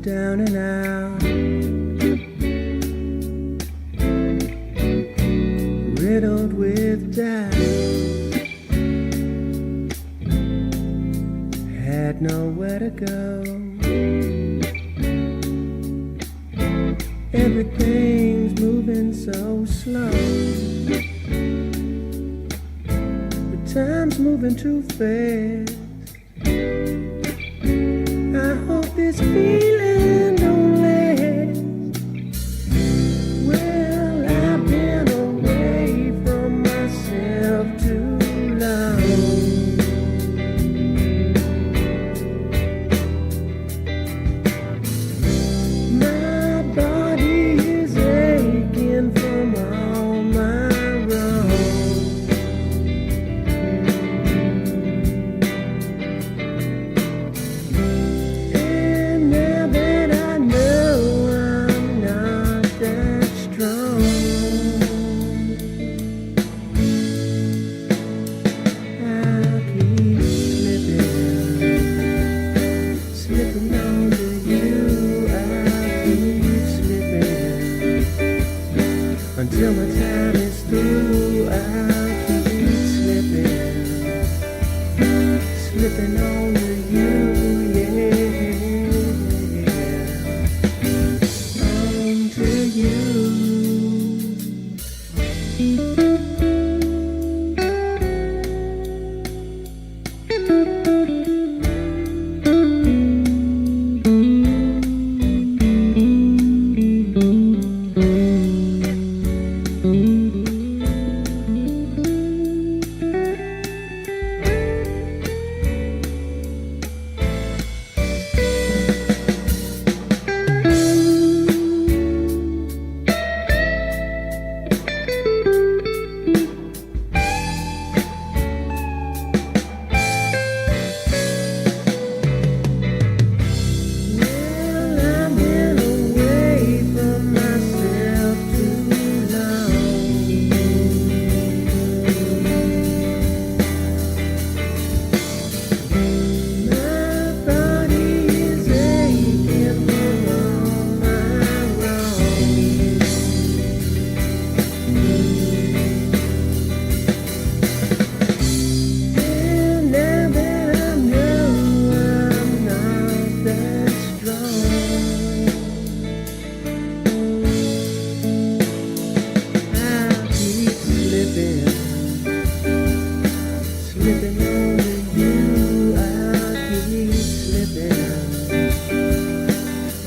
Down and out, riddled with doubt, had nowhere to go. Everything's moving so slow, but time's moving too fast. I hope this feeling don't last. Well, I've been away from myself too long. My body is aching from all my wrongs. Until my time is through, I'll keep slipping on to you, yeah, on to you.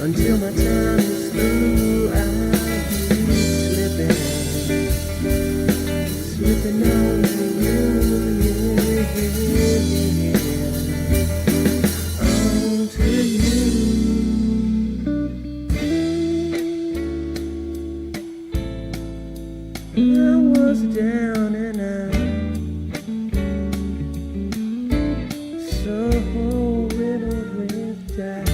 Until my time is through, I'll keep slipping on to you, yeah, on to you. I was down and out, so riddled with doubt.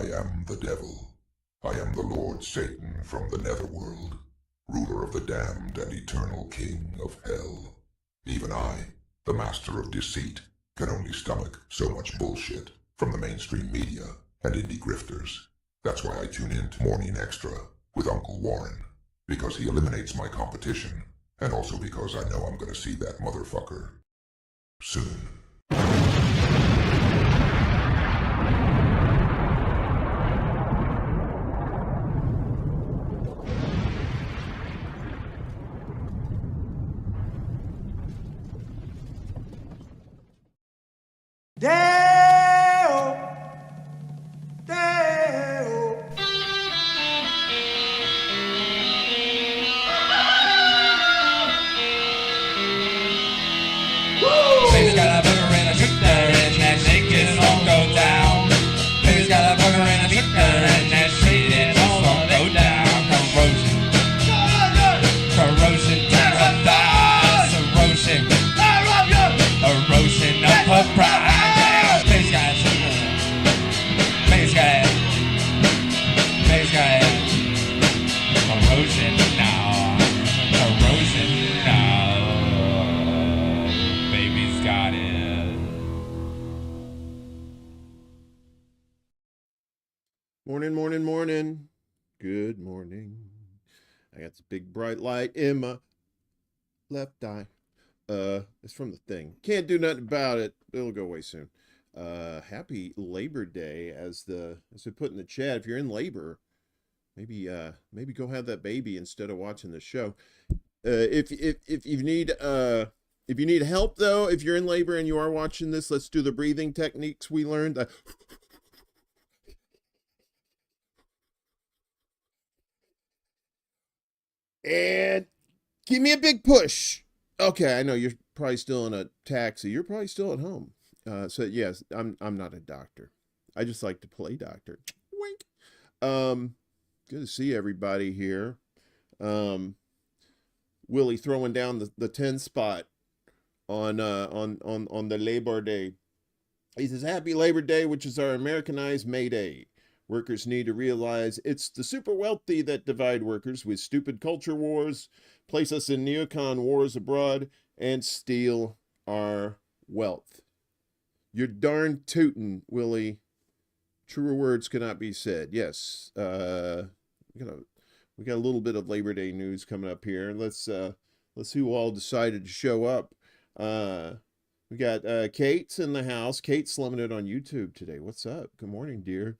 I am the devil. I am the Lord Satan from the netherworld, ruler of the damned and eternal king of hell. Even I, the master of deceit, can only stomach so much bullshit from the mainstream media and indie grifters. That's why I tune in to Morning Extra with Uncle Warren, because he eliminates my competition, and also because I know I'm gonna see that motherfucker soon. Deo, Deo. Baby's got a burger and a shooter and that shake it all go down. Baby's got a burger and a shooter and that shake it all go down. Corrosion to her thighs, erosion of her pride. Baby's got a shooter, baby's got corrosion now, corrosion now. Baby's got it. Morning, morning, morning. Good morning. I got this big bright light in my left eye. It's from the thing. Can't do nothing about it. It'll go away soon. Happy Labor Day, as we put in the chat. If you're in labor, maybe go have that baby instead of watching the show. If you need help though, if you're in labor and you are watching this, let's do the breathing techniques we learned. And give me a big push. Okay, I know you're probably still in a taxi. You're probably still at home. So yes, I'm not a doctor. I just like to play doctor. Wink. Good to see everybody here. Willie throwing down the 10 spot on the Labor Day. He says, "Happy Labor Day, which is our Americanized May Day. Workers need to realize it's the super wealthy that divide workers with stupid culture wars, place us in neocon wars abroad, and steal our wealth." You're darn tootin', Willie. Truer words cannot be said. Yes, we got a little bit of Labor Day news coming up here. Let's see who all decided to show up. We got Kate's in the house. Kate's slumming it on YouTube today. What's up? Good morning, dear.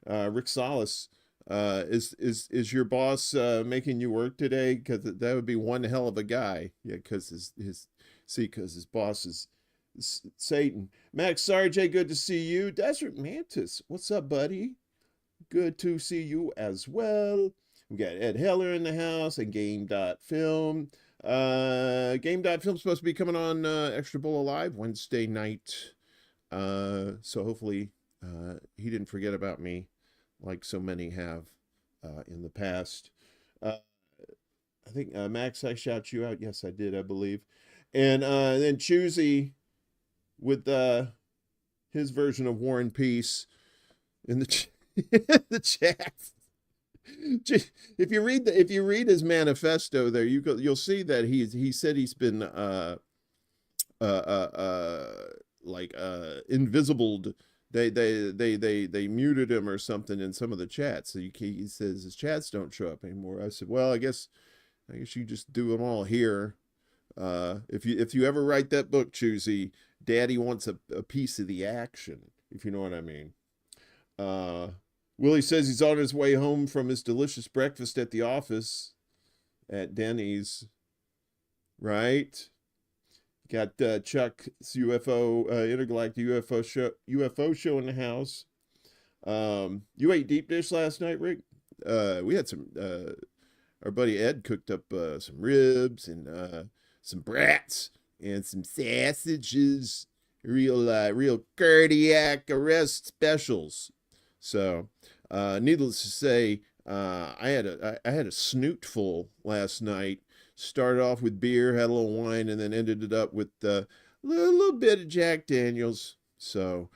Rick Salas, is your boss making you work today? Because that would be one hell of a guy. Yeah, because his boss is Satan. Max Sarge, good to see you. Desert Mantis, what's up, buddy? Good to see you as well. We got Ed Heller in the house and Game.Film. Game.Film's supposed to be coming on ExtraBulla Live Wednesday night. So hopefully he didn't forget about me like so many have in the past. I think, Max, I shout you out. Yes, I did, I believe. And then Choosy with his version of War and Peace in the the chat. If you read his manifesto there, you'll see that he said he's been invisibled. They muted him or something in some of the chats. So he says his chats don't show up anymore. I said, well, I guess you just do them all here. If you ever write that book, Choosy, Daddy wants a piece of the action, if you know what I mean. Willie says he's on his way home from his delicious breakfast at the office at Denny's. Right? Got Chuck's UFO intergalactic UFO show in the house. You ate deep dish last night, Rick? We had some. Our buddy Ed cooked up some ribs and some brats and some sausages. Real cardiac arrest specials. So, needless to say, I had a snootful last night. Started off with beer, had a little wine, and then ended it up with a little bit of Jack Daniels. So,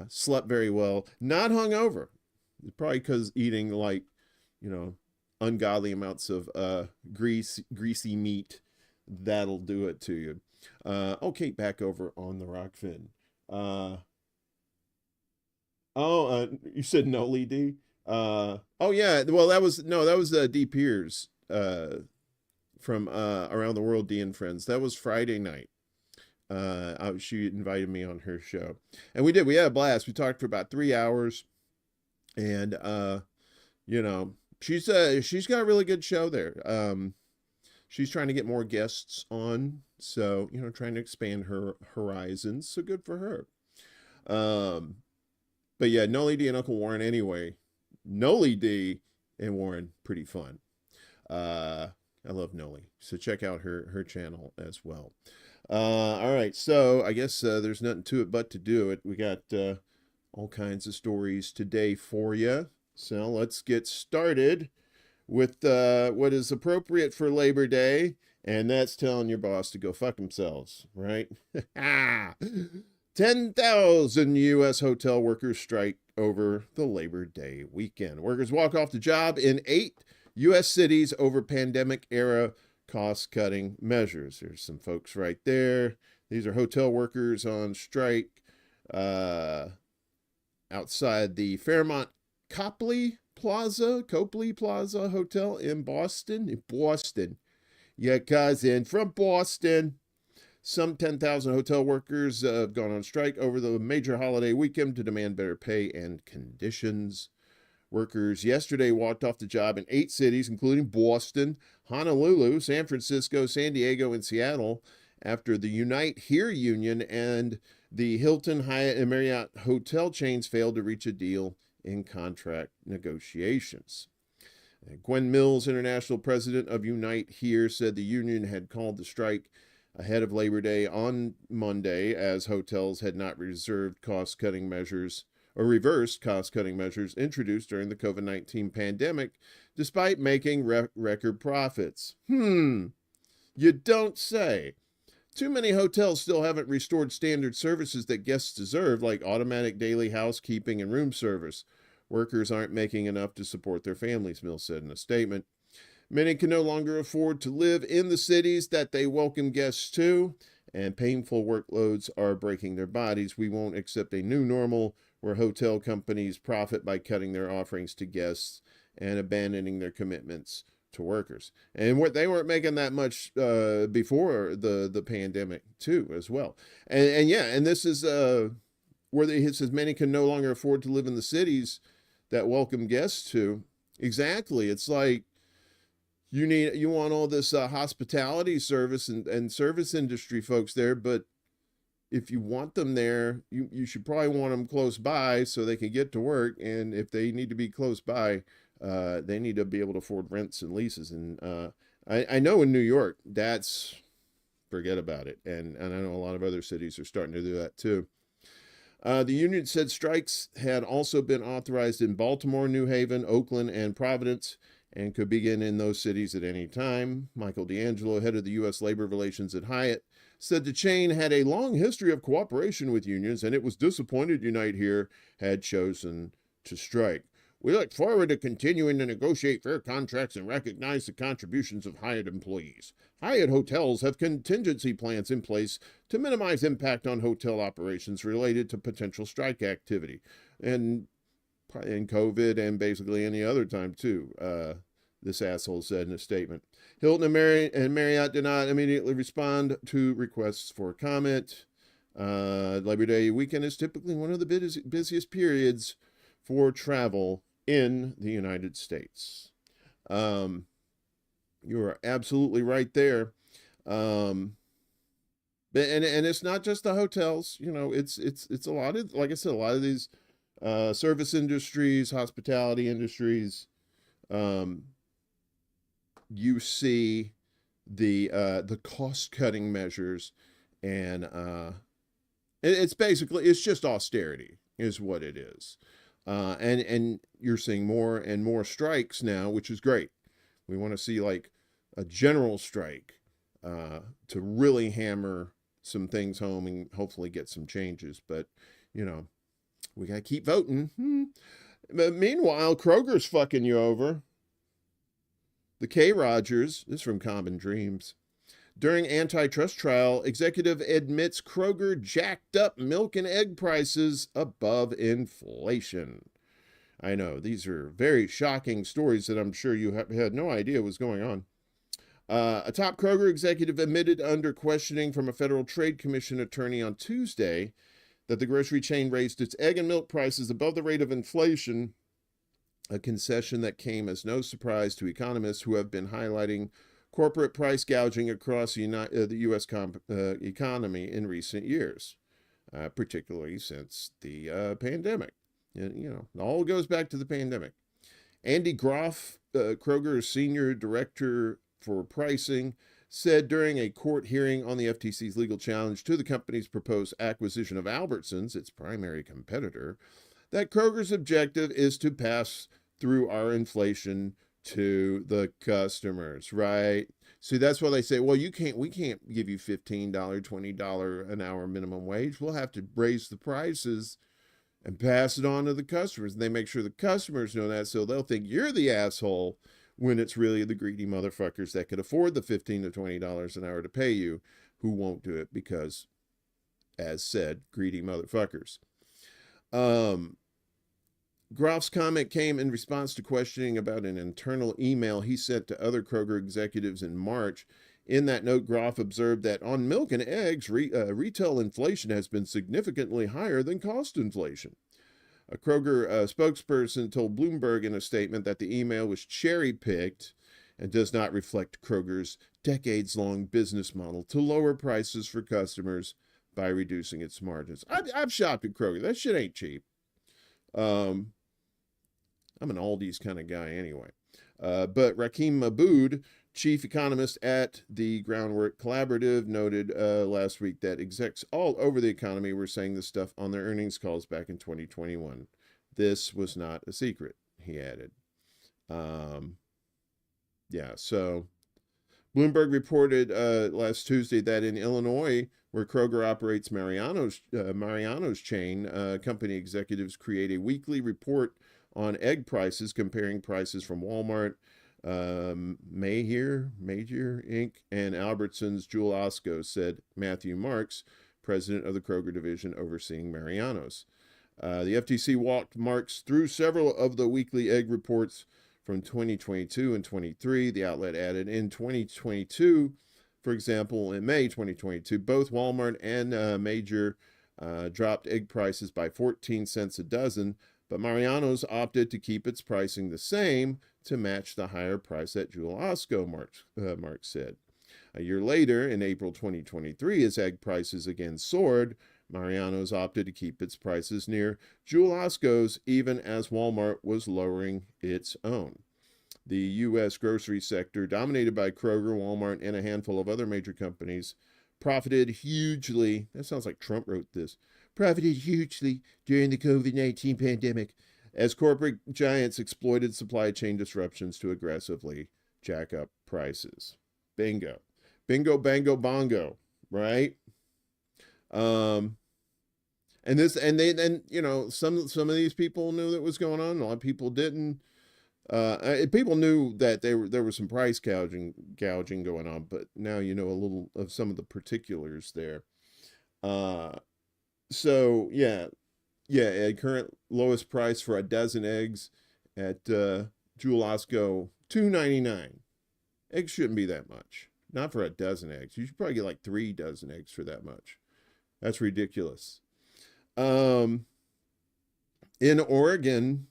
slept very well. Not hungover. Probably because eating like, ungodly amounts of greasy meat, that'll do it to you. Okay, back over on the Rockfin. You said no, Lee D. Oh yeah, well that was D Piers from Around the World, D and Friends. That was Friday night. She invited me on her show, and we had a blast. We talked for about 3 hours, and she's got a really good show there. She's trying to get more guests on, so trying to expand her horizons. So good for her. But yeah, Noli D and Uncle Warren anyway. Noli D and Warren, pretty fun. I love Noli, so check out her channel as well. All right, so I guess there's nothing to it but to do it. We got all kinds of stories today for you. So let's get started with what is appropriate for Labor Day, and that's telling your boss to go fuck themselves, right? 10,000 U.S. hotel workers strike over the Labor Day weekend. Workers walk off the job in 8 U.S. cities over pandemic-era cost-cutting measures. There's some folks right there. These are hotel workers on strike outside the Fairmont Copley Plaza Hotel in Boston. Yeah, cousin, from Boston. Some 10,000 hotel workers have gone on strike over the major holiday weekend to demand better pay and conditions. Workers yesterday walked off the job in 8 cities, including Boston, Honolulu, San Francisco, San Diego, and Seattle, after the Unite Here union and the Hilton, Hyatt, and Marriott hotel chains failed to reach a deal in contract negotiations. Gwen Mills, international president of Unite Here, said the union had called the strike ahead of Labor Day on Monday, as hotels had not reversed cost-cutting measures introduced during the COVID-19 pandemic, despite making record profits. You don't say. Too many hotels still haven't restored standard services that guests deserve, like automatic daily housekeeping and room service. Workers aren't making enough to support their families, Mills said in a statement. Many can no longer afford to live in the cities that they welcome guests to, and painful workloads are breaking their bodies. We won't accept a new normal where hotel companies profit by cutting their offerings to guests and abandoning their commitments to workers. And what they weren't making that much before the pandemic too, as well. And this is where it says many can no longer afford to live in the cities that welcome guests to. Exactly. It's like you want all this hospitality service and service industry folks there, but if you want them there, you should probably want them close by so they can get to work. And if they need to be close by, they need to be able to afford rents and leases. And I know in New York, forget about it. And I know a lot of other cities are starting to do that too. The union said strikes had also been authorized in Baltimore, New Haven, Oakland, and Providence, and could begin in those cities at any time. Michael D'Angelo, head of the U.S. Labor Relations at Hyatt, said the chain had a long history of cooperation with unions, and it was disappointed Unite Here had chosen to strike. We look forward to continuing to negotiate fair contracts and recognize the contributions of Hyatt employees. Hyatt hotels have contingency plans in place to minimize impact on hotel operations related to potential strike activity. And in COVID and basically any other time too, this asshole said in a statement. Hilton and Marriott did not immediately respond to requests for comment. Labor Day weekend is typically one of the busiest periods for travel in the United States. You are absolutely right there. And it's not just the hotels, it's a lot of, like I said, a lot of these service industries, hospitality industries, you see the cost-cutting measures, and it's just austerity is what it is. And you're seeing more and more strikes now, which is great. We want to see like a general strike to really hammer some things home and hopefully get some changes. But, we got to keep voting. But meanwhile, Kroger's fucking you over. The K. Rogers, this is from Common Dreams. During antitrust trial, executive admits Kroger jacked up milk and egg prices above inflation. I know, these are very shocking stories that I'm sure you had no idea was going on. A top Kroger executive admitted under questioning from a Federal Trade Commission attorney on Tuesday that the grocery chain raised its egg and milk prices above the rate of inflation, a concession that came as no surprise to economists who have been highlighting corporate price gouging across the U.S. economy in recent years, particularly since the pandemic. You know, it all goes back to the pandemic. Andy Groff, Kroger's senior director for pricing, said during a court hearing on the FTC's legal challenge to the company's proposed acquisition of Albertsons, its primary competitor, that Kroger's objective is to pass through our inflation to the customers, right? See, that's why they say, well, we can't give you $15, $20 an hour minimum wage. We'll have to raise the prices and pass it on to the customers. And they make sure the customers know that, so they'll think you're the asshole when it's really the greedy motherfuckers that could afford the $15 to $20 an hour to pay you who won't do it because, as said, greedy motherfuckers. Groff's comment came in response to questioning about an internal email he sent to other Kroger executives in March. In that note, Groff observed that on milk and eggs, retail inflation has been significantly higher than cost inflation. A Kroger spokesperson told Bloomberg in a statement that the email was cherry-picked and does not reflect Kroger's decades-long business model to lower prices for customers by reducing its margins. I've shopped at Kroger. That shit ain't cheap. I'm an Aldi's kind of guy anyway. But Rakim Maboud, chief economist at the Groundwork Collaborative, noted last week that execs all over the economy were saying this stuff on their earnings calls back in 2021. This was not a secret, he added. So Bloomberg reported last Tuesday that in Illinois, where Kroger operates Mariano's chain, company executives create a weekly report on egg prices, comparing prices from Walmart, Major Inc., and Albertsons. Jewel Osco, said Matthew Marks, president of the Kroger division overseeing Mariano's. The FTC walked Marks through several of the weekly egg reports from 2022 and 23. The outlet added, in 2022, for example, in May 2022, both Walmart and Major dropped egg prices by 14 cents a dozen, but Mariano's opted to keep its pricing the same to match the higher price at Jewel Osco, Mark said. A year later, in April 2023, as egg prices again soared, Mariano's opted to keep its prices near Jewel Osco's, even as Walmart was lowering its own. The U.S. grocery sector, dominated by Kroger, Walmart, and a handful of other major companies, profited hugely. That sounds like Trump wrote this. Profited hugely during the COVID-19 pandemic as corporate giants exploited supply chain disruptions to aggressively jack up prices. Bingo. Bingo, bango, bongo, right? And some of these people knew that was going on. A lot of people didn't. People knew that there was some price gouging going on, but now you know a little of some of the particulars there. Current lowest price for a dozen eggs at Jewel Osco, $2.99. Eggs shouldn't be that much. Not for a dozen eggs. You should probably get like 3 dozen eggs for that much. That's ridiculous. In Oregon,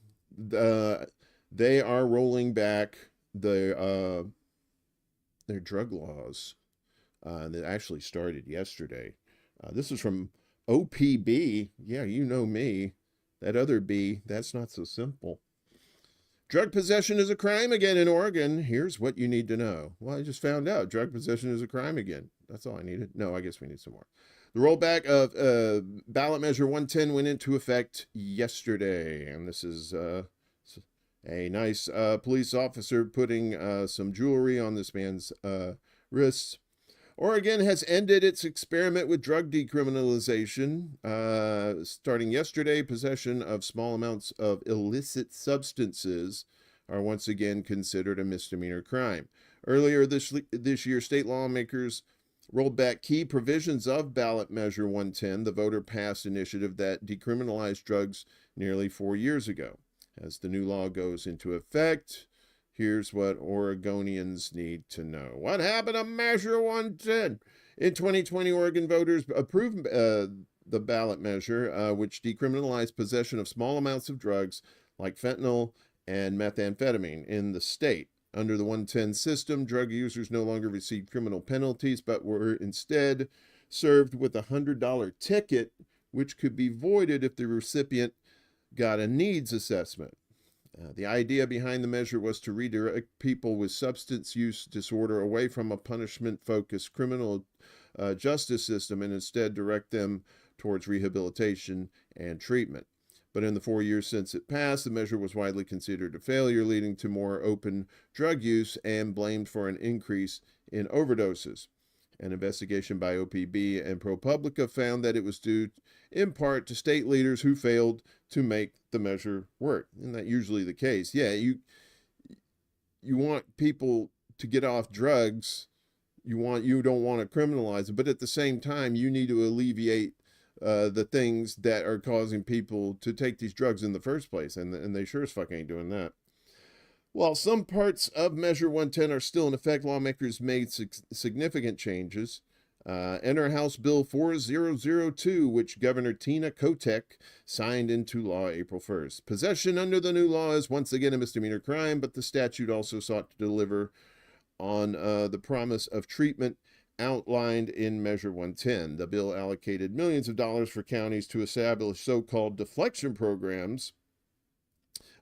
they are rolling back their drug laws that actually started yesterday. This is from OPB. Yeah, you know me. That other B, that's not so simple. Drug possession is a crime again in Oregon. Here's what you need to know. Well, I just found out drug possession is a crime again. That's all I needed. No, I guess we need some more. The rollback of ballot measure 110 went into effect yesterday. And this is a nice police officer putting some jewelry on this man's wrists. Oregon has ended its experiment with drug decriminalization. Starting yesterday, possession of small amounts of illicit substances are once again considered a misdemeanor crime. Earlier this year, state lawmakers rolled back key provisions of ballot measure 110, the voter passed initiative that decriminalized drugs nearly 4 years ago. As the new law goes into effect, here's what Oregonians need to know. What happened to Measure 110? In 2020, Oregon voters approved the ballot measure, which decriminalized possession of small amounts of drugs like fentanyl and methamphetamine in the state. Under the 110 system, drug users no longer received criminal penalties, but were instead served with a $100 ticket, which could be voided if the recipient got a needs assessment. The idea behind the measure was to redirect people with substance use disorder away from a punishment-focused criminal justice system and instead direct them towards rehabilitation and treatment. But in the 4 years since it passed, the measure was widely considered a failure, leading to more open drug use and blamed for an increase in overdoses. An investigation by OPB and ProPublica found that it was due in part to state leaders who failed to make the measure work. Isn't that usually the case? Yeah, you want people to get off drugs. You don't want to criminalize them, but at the same time, you need to alleviate the things that are causing people to take these drugs in the first place, and they sure as fuck ain't doing that. While some parts of Measure 110 are still in effect, lawmakers made significant changes. Enter House Bill 4002, which Governor Tina Kotek signed into law April 1st. Possession under the new law is once again a misdemeanor crime, but the statute also sought to deliver on the promise of treatment outlined in Measure 110. The bill allocated millions of dollars for counties to establish so-called deflection programs.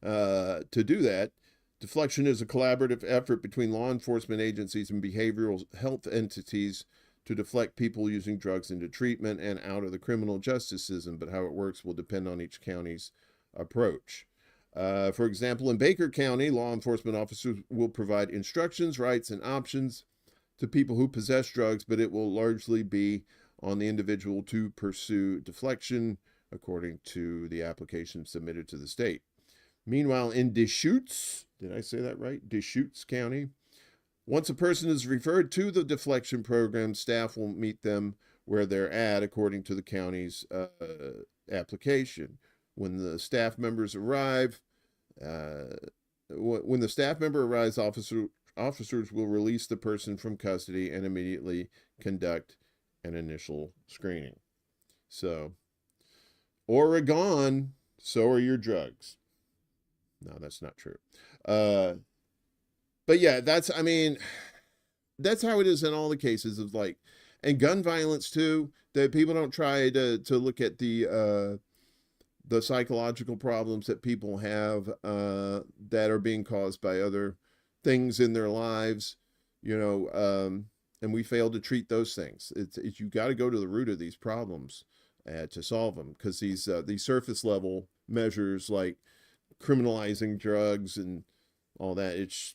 To do that, deflection is a collaborative effort between law enforcement agencies and behavioral health entities to deflect people using drugs into treatment and out of the criminal justice system, but how it works will depend on each county's approach. For example, in Baker County, law enforcement officers will provide instructions, rights, and options to people who possess drugs, but it will largely be on the individual to pursue deflection, according to the application submitted to the state. Meanwhile, in Deschutes, did I say that right? Deschutes County, once a person is referred to the deflection program, staff will meet them where they're at, according to the county's application. When the staff members arrive, officers will release the person from custody and immediately conduct an initial screening. So, Oregon, so are your drugs. No, that's not true. But yeah, that's how it is in all the cases of and gun violence too, that people don't try to look at the psychological problems that people have that are being caused by other things in their lives, and we fail to treat those things. It's you got to go to the root of these problems to solve them, because these surface level measures like criminalizing drugs and all that, it's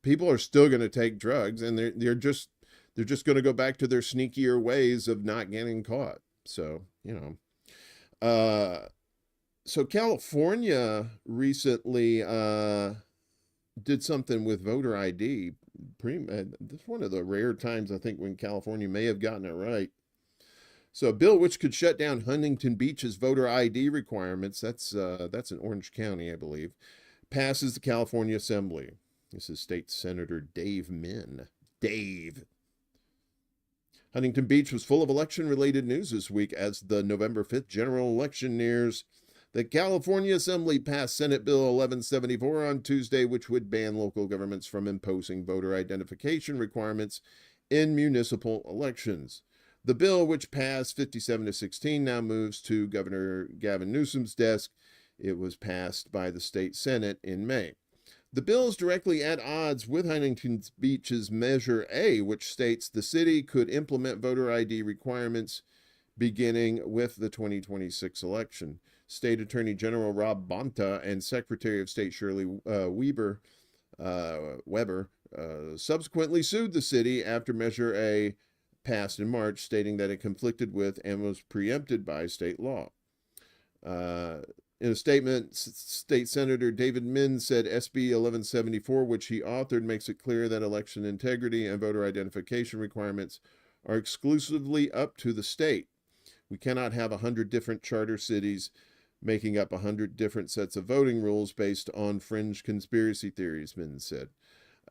people are still going to take drugs, and they're just going to go back to their sneakier ways of not getting caught. So so California recently did something with voter ID. That's one of the rare times, I think, when California may have gotten it right. So a bill which could shut down Huntington Beach's voter ID requirements, that's in Orange County, I believe, passes the California Assembly. This is State Senator Dave Min. Dave. Huntington Beach was full of election-related news this week as the November 5th general election nears. The California Assembly passed Senate Bill 1174 on Tuesday, which would ban local governments from imposing voter identification requirements in municipal elections. The bill, which passed 57-16, now moves to Governor Gavin Newsom's desk. It was passed by the state Senate in May. The bill is directly at odds with Huntington Beach's Measure A, which states the city could implement voter ID requirements beginning with the 2026 election. State Attorney General Rob Bonta and Secretary of State Shirley Weber subsequently sued the city after Measure A passed in March, stating that it conflicted with and was preempted by state law. In a statement, State Senator David Min said SB 1174, which he authored, makes it clear that election integrity and voter identification requirements are exclusively up to the state. We cannot have 100 different charter cities making up 100 different sets of voting rules based on fringe conspiracy theories, Min said.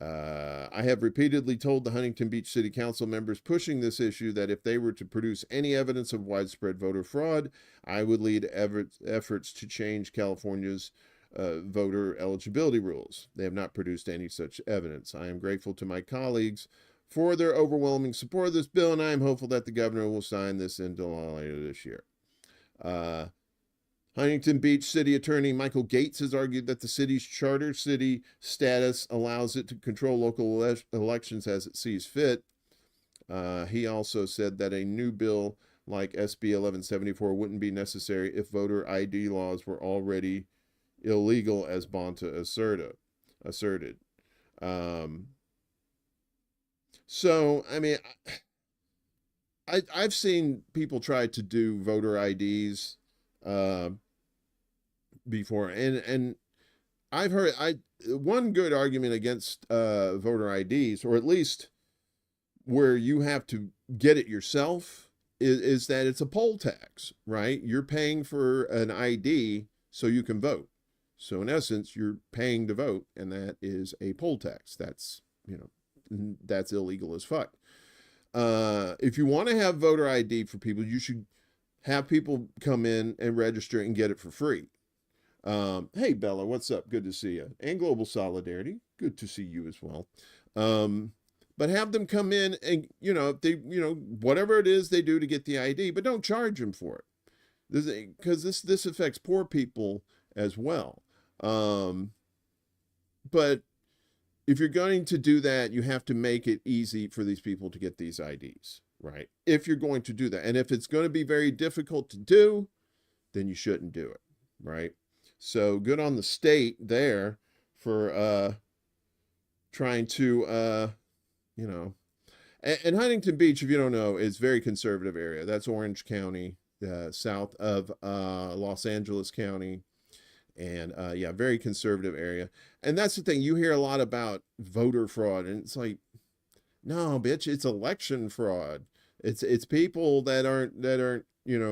I have repeatedly told the Huntington Beach City Council members pushing this issue that if they were to produce any evidence of widespread voter fraud, I would lead efforts to change California's voter eligibility rules. They have not produced any such evidence. I am grateful to my colleagues for their overwhelming support of this bill, and I am hopeful that the governor will sign this into law later this year. Huntington Beach City Attorney Michael Gates has argued that the city's charter city status allows it to control local elections as it sees fit. He also said that a new bill like SB 1174 wouldn't be necessary if voter ID laws were already illegal, as Bonta asserted. So, I mean, I've seen people try to do voter IDs before, and I've heard one good argument against voter IDs, or at least where you have to get it yourself, is that it's a poll tax, right? You're paying for an ID so you can vote. So in essence, you're paying to vote, and that is a poll tax. That's, that's illegal as fuck. If you want to have voter ID for people, you should have people come in and register and get it for free. Hey, Bella, what's up? Good to see you. And Global Solidarity, good to see you as well. But have them come in and, if they, whatever it is they do to get the ID, but don't charge them for it. Because this affects poor people as well. But if you're going to do that, you have to make it easy for these people to get these IDs, right? If you're going to do that. And if it's going to be very difficult to do, then you shouldn't do it, right? So good on the state there for trying to, and Huntington Beach, if you don't know, is a very conservative area. That's Orange County, south of Los Angeles County. And very conservative area. And that's the thing. You hear a lot about voter fraud, and it's like, no, bitch, it's election fraud. It's people that aren't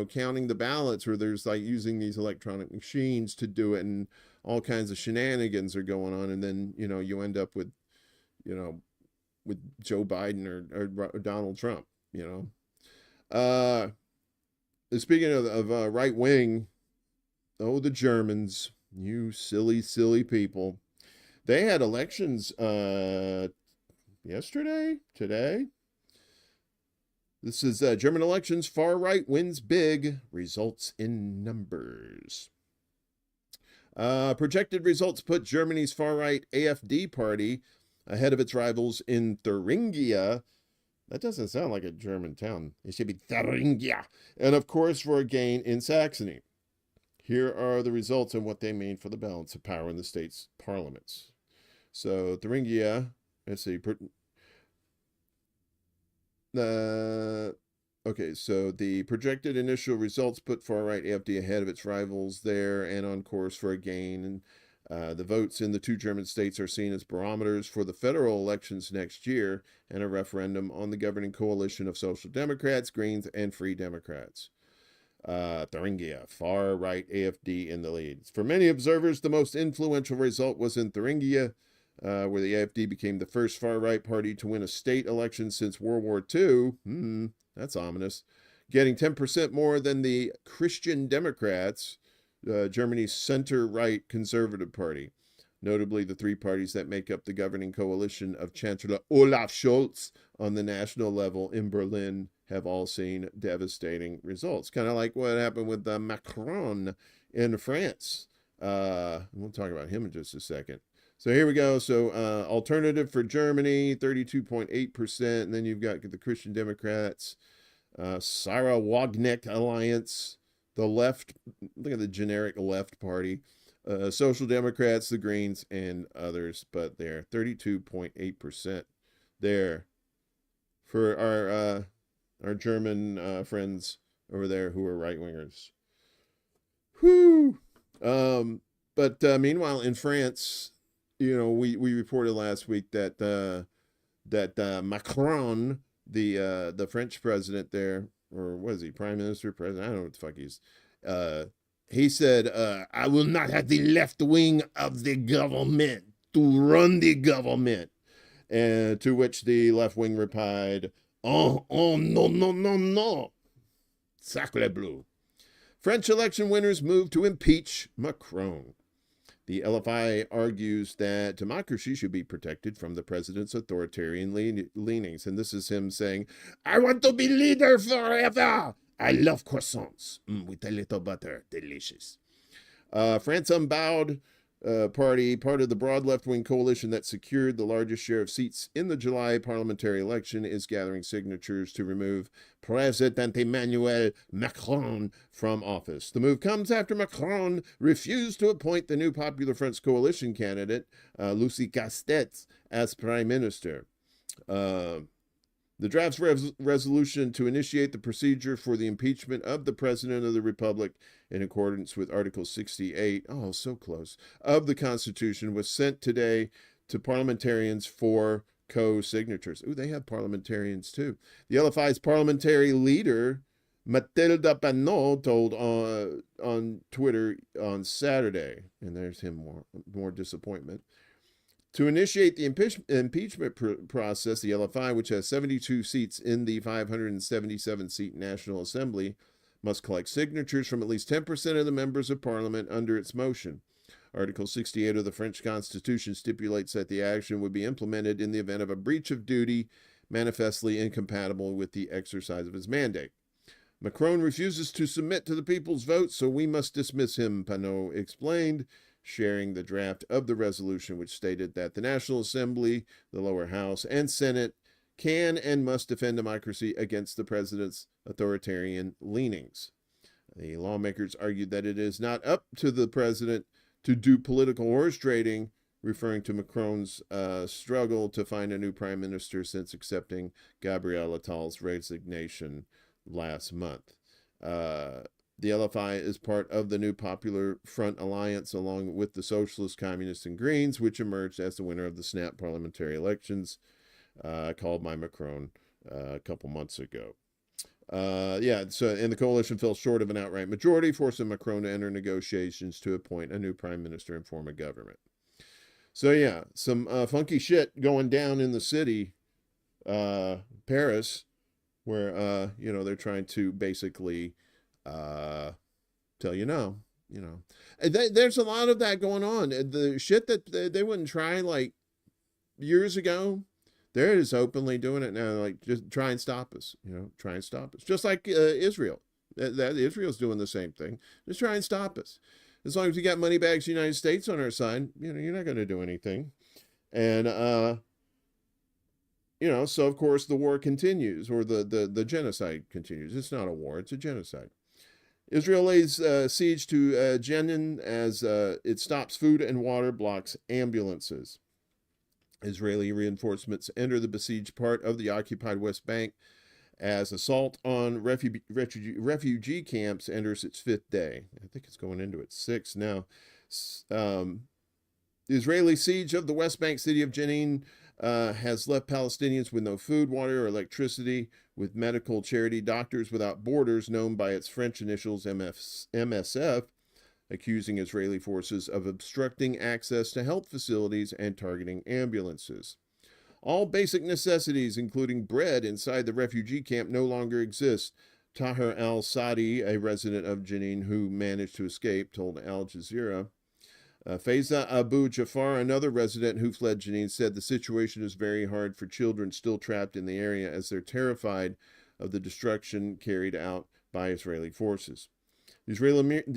counting the ballots, or there's like using these electronic machines to do it, and all kinds of shenanigans are going on, and then you end up with with Joe Biden or Donald Trump. Speaking of right wing. Oh, the Germans, you silly people. They had elections yesterday, today. This is German elections. Far right wins big. Results in numbers. Projected results put Germany's far right AfD party ahead of its rivals in Thuringia. That doesn't sound like a German town. It should be Thuringia. And of course, for a gain in Saxony. Here are the results and what they mean for the balance of power in the state's parliaments. So Thuringia, let's see. Okay, so the projected initial results put far-right AfD ahead of its rivals there and on course for a gain. The votes in the two German states are seen as barometers for the federal elections next year and a referendum on the governing coalition of Social Democrats, Greens, and Free Democrats. Thuringia, far-right AfD in the lead. For many observers, the most influential result was in Thuringia, where the AfD became the first far-right party to win a state election since World War II. That's ominous. Getting 10% more than the Christian Democrats, Germany's center-right conservative party. Notably, the three parties that make up the governing coalition of Chancellor Olaf Scholz on the national level in Berlin have all seen devastating results. Kind of like what happened with Macron in France. We'll talk about him in just a second. So here we go. So alternative for Germany, 32.8%. And then you've got the Christian Democrats, Sarah Wagenknecht Alliance, the left, look at the generic left party, Social Democrats, the Greens, and others. But they're 32.8% there. For our our German friends over there who are right-wingers. Whew. But meanwhile, in France, we reported last week that Macron, the French president there, or what is he, prime minister, president? I don't know what the fuck he said, I will not have the left wing of the government to run the government. And to which the left wing replied, oh, no, no, no, no. Sacre bleu. French election winners move to impeach Macron. The LFI argues that democracy should be protected from the president's authoritarian leanings. And this is him saying, I want to be leader forever. I love croissants with a little butter. Delicious. France Unbowed Party, part of the broad left-wing coalition that secured the largest share of seats in the July parliamentary election, is gathering signatures to remove President Emmanuel Macron from office. The move comes after Macron refused to appoint the new Popular Front's coalition candidate, Lucie Castet, as prime minister. The draft's resolution to initiate the procedure for the impeachment of the President of the Republic in accordance with Article 68, oh, so close, of the Constitution was sent today to parliamentarians for co-signatures. Ooh, they have parliamentarians too. The LFI's parliamentary leader, Mathilde Panot, told on Twitter on Saturday, and there's him more disappointment. To initiate the impeachment process, the LFI, which has 72 seats in the 577-seat National Assembly, must collect signatures from at least 10% of the members of Parliament under its motion. Article 68 of the French Constitution stipulates that the action would be implemented in the event of a breach of duty manifestly incompatible with the exercise of his mandate. Macron refuses to submit to the people's vote, so we must dismiss him, Panot explained, sharing the draft of the resolution, which stated that the National Assembly, the lower house, and Senate can and must defend democracy against the president's authoritarian leanings. The lawmakers argued that it is not up to the president to do political horse trading, referring to Macron's struggle to find a new prime minister since accepting Gabriel Attal's resignation last month. The LFI is part of the new Popular Front alliance, along with the Socialists, Communists, and Greens, which emerged as the winner of the snap parliamentary elections called by Macron a couple months ago. And the coalition fell short of an outright majority, forcing Macron to enter negotiations to appoint a new prime minister and form a government. So yeah, some funky shit going down in the city, Paris, where they're trying to basically tell you no. There's a lot of that going on. The shit that they wouldn't try like years ago, they're just openly doing it now. Like, just try and stop us. Try and stop us. Just like Israel. Israel's doing the same thing. Just try and stop us. As long as we got money bags United States on our side, you're not going to do anything. And so of course the war continues, or the genocide continues. It's not a war; it's a genocide. Israel lays siege to Jenin as it stops food and water, blocks ambulances. Israeli reinforcements enter the besieged part of the occupied West Bank as assault on refugee camps enters its fifth day. I think it's going into its sixth now. The Israeli siege of the West Bank city of Jenin has left Palestinians with no food, water, or electricity, with medical charity Doctors Without Borders, known by its French initials MSF, accusing Israeli forces of obstructing access to health facilities and targeting ambulances. All basic necessities, including bread inside the refugee camp, no longer exist. Tahir al-Sadi, a resident of Jenin who managed to escape, told Al Jazeera. Faiza Abu Jafar, another resident who fled Jenin, said the situation is very hard for children still trapped in the area as they're terrified of the destruction carried out by Israeli forces. The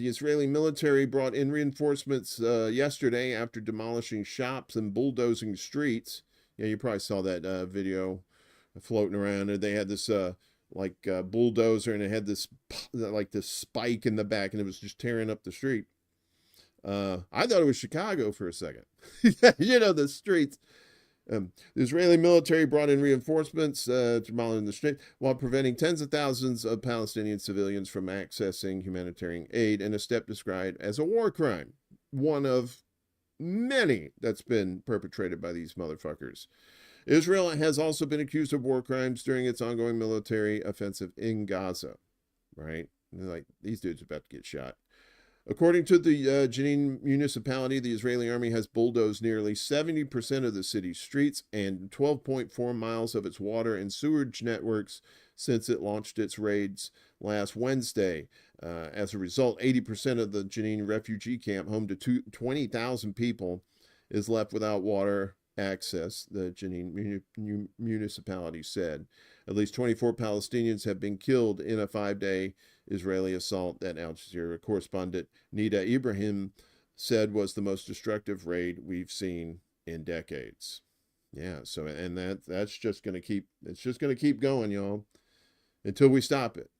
Israeli military brought in reinforcements yesterday after demolishing shops and bulldozing streets. Yeah, you probably saw that video floating around. They had this bulldozer, and it had this spike in the back, and it was just tearing up the street. I thought it was Chicago for a second. The streets. The Israeli military brought in reinforcements to monitor the strait while preventing tens of thousands of Palestinian civilians from accessing humanitarian aid in a step described as a war crime, one of many that's been perpetrated by these motherfuckers. Israel has also been accused of war crimes during its ongoing military offensive in Gaza, right? Like, these dudes are about to get shot. According to the Jenin municipality, the Israeli army has bulldozed nearly 70% of the city's streets and 12.4 miles of its water and sewage networks since it launched its raids last Wednesday. As a result, 80% of the Jenin refugee camp, home to 20,000 people, is left without water access, the Jenin municipality said. At least 24 Palestinians have been killed in a 5-day Israeli assault that Al Jazeera correspondent Nida Ibrahim said was the most destructive raid we've seen in decades. Yeah, so and that's just going to keep going, y'all, until we stop it.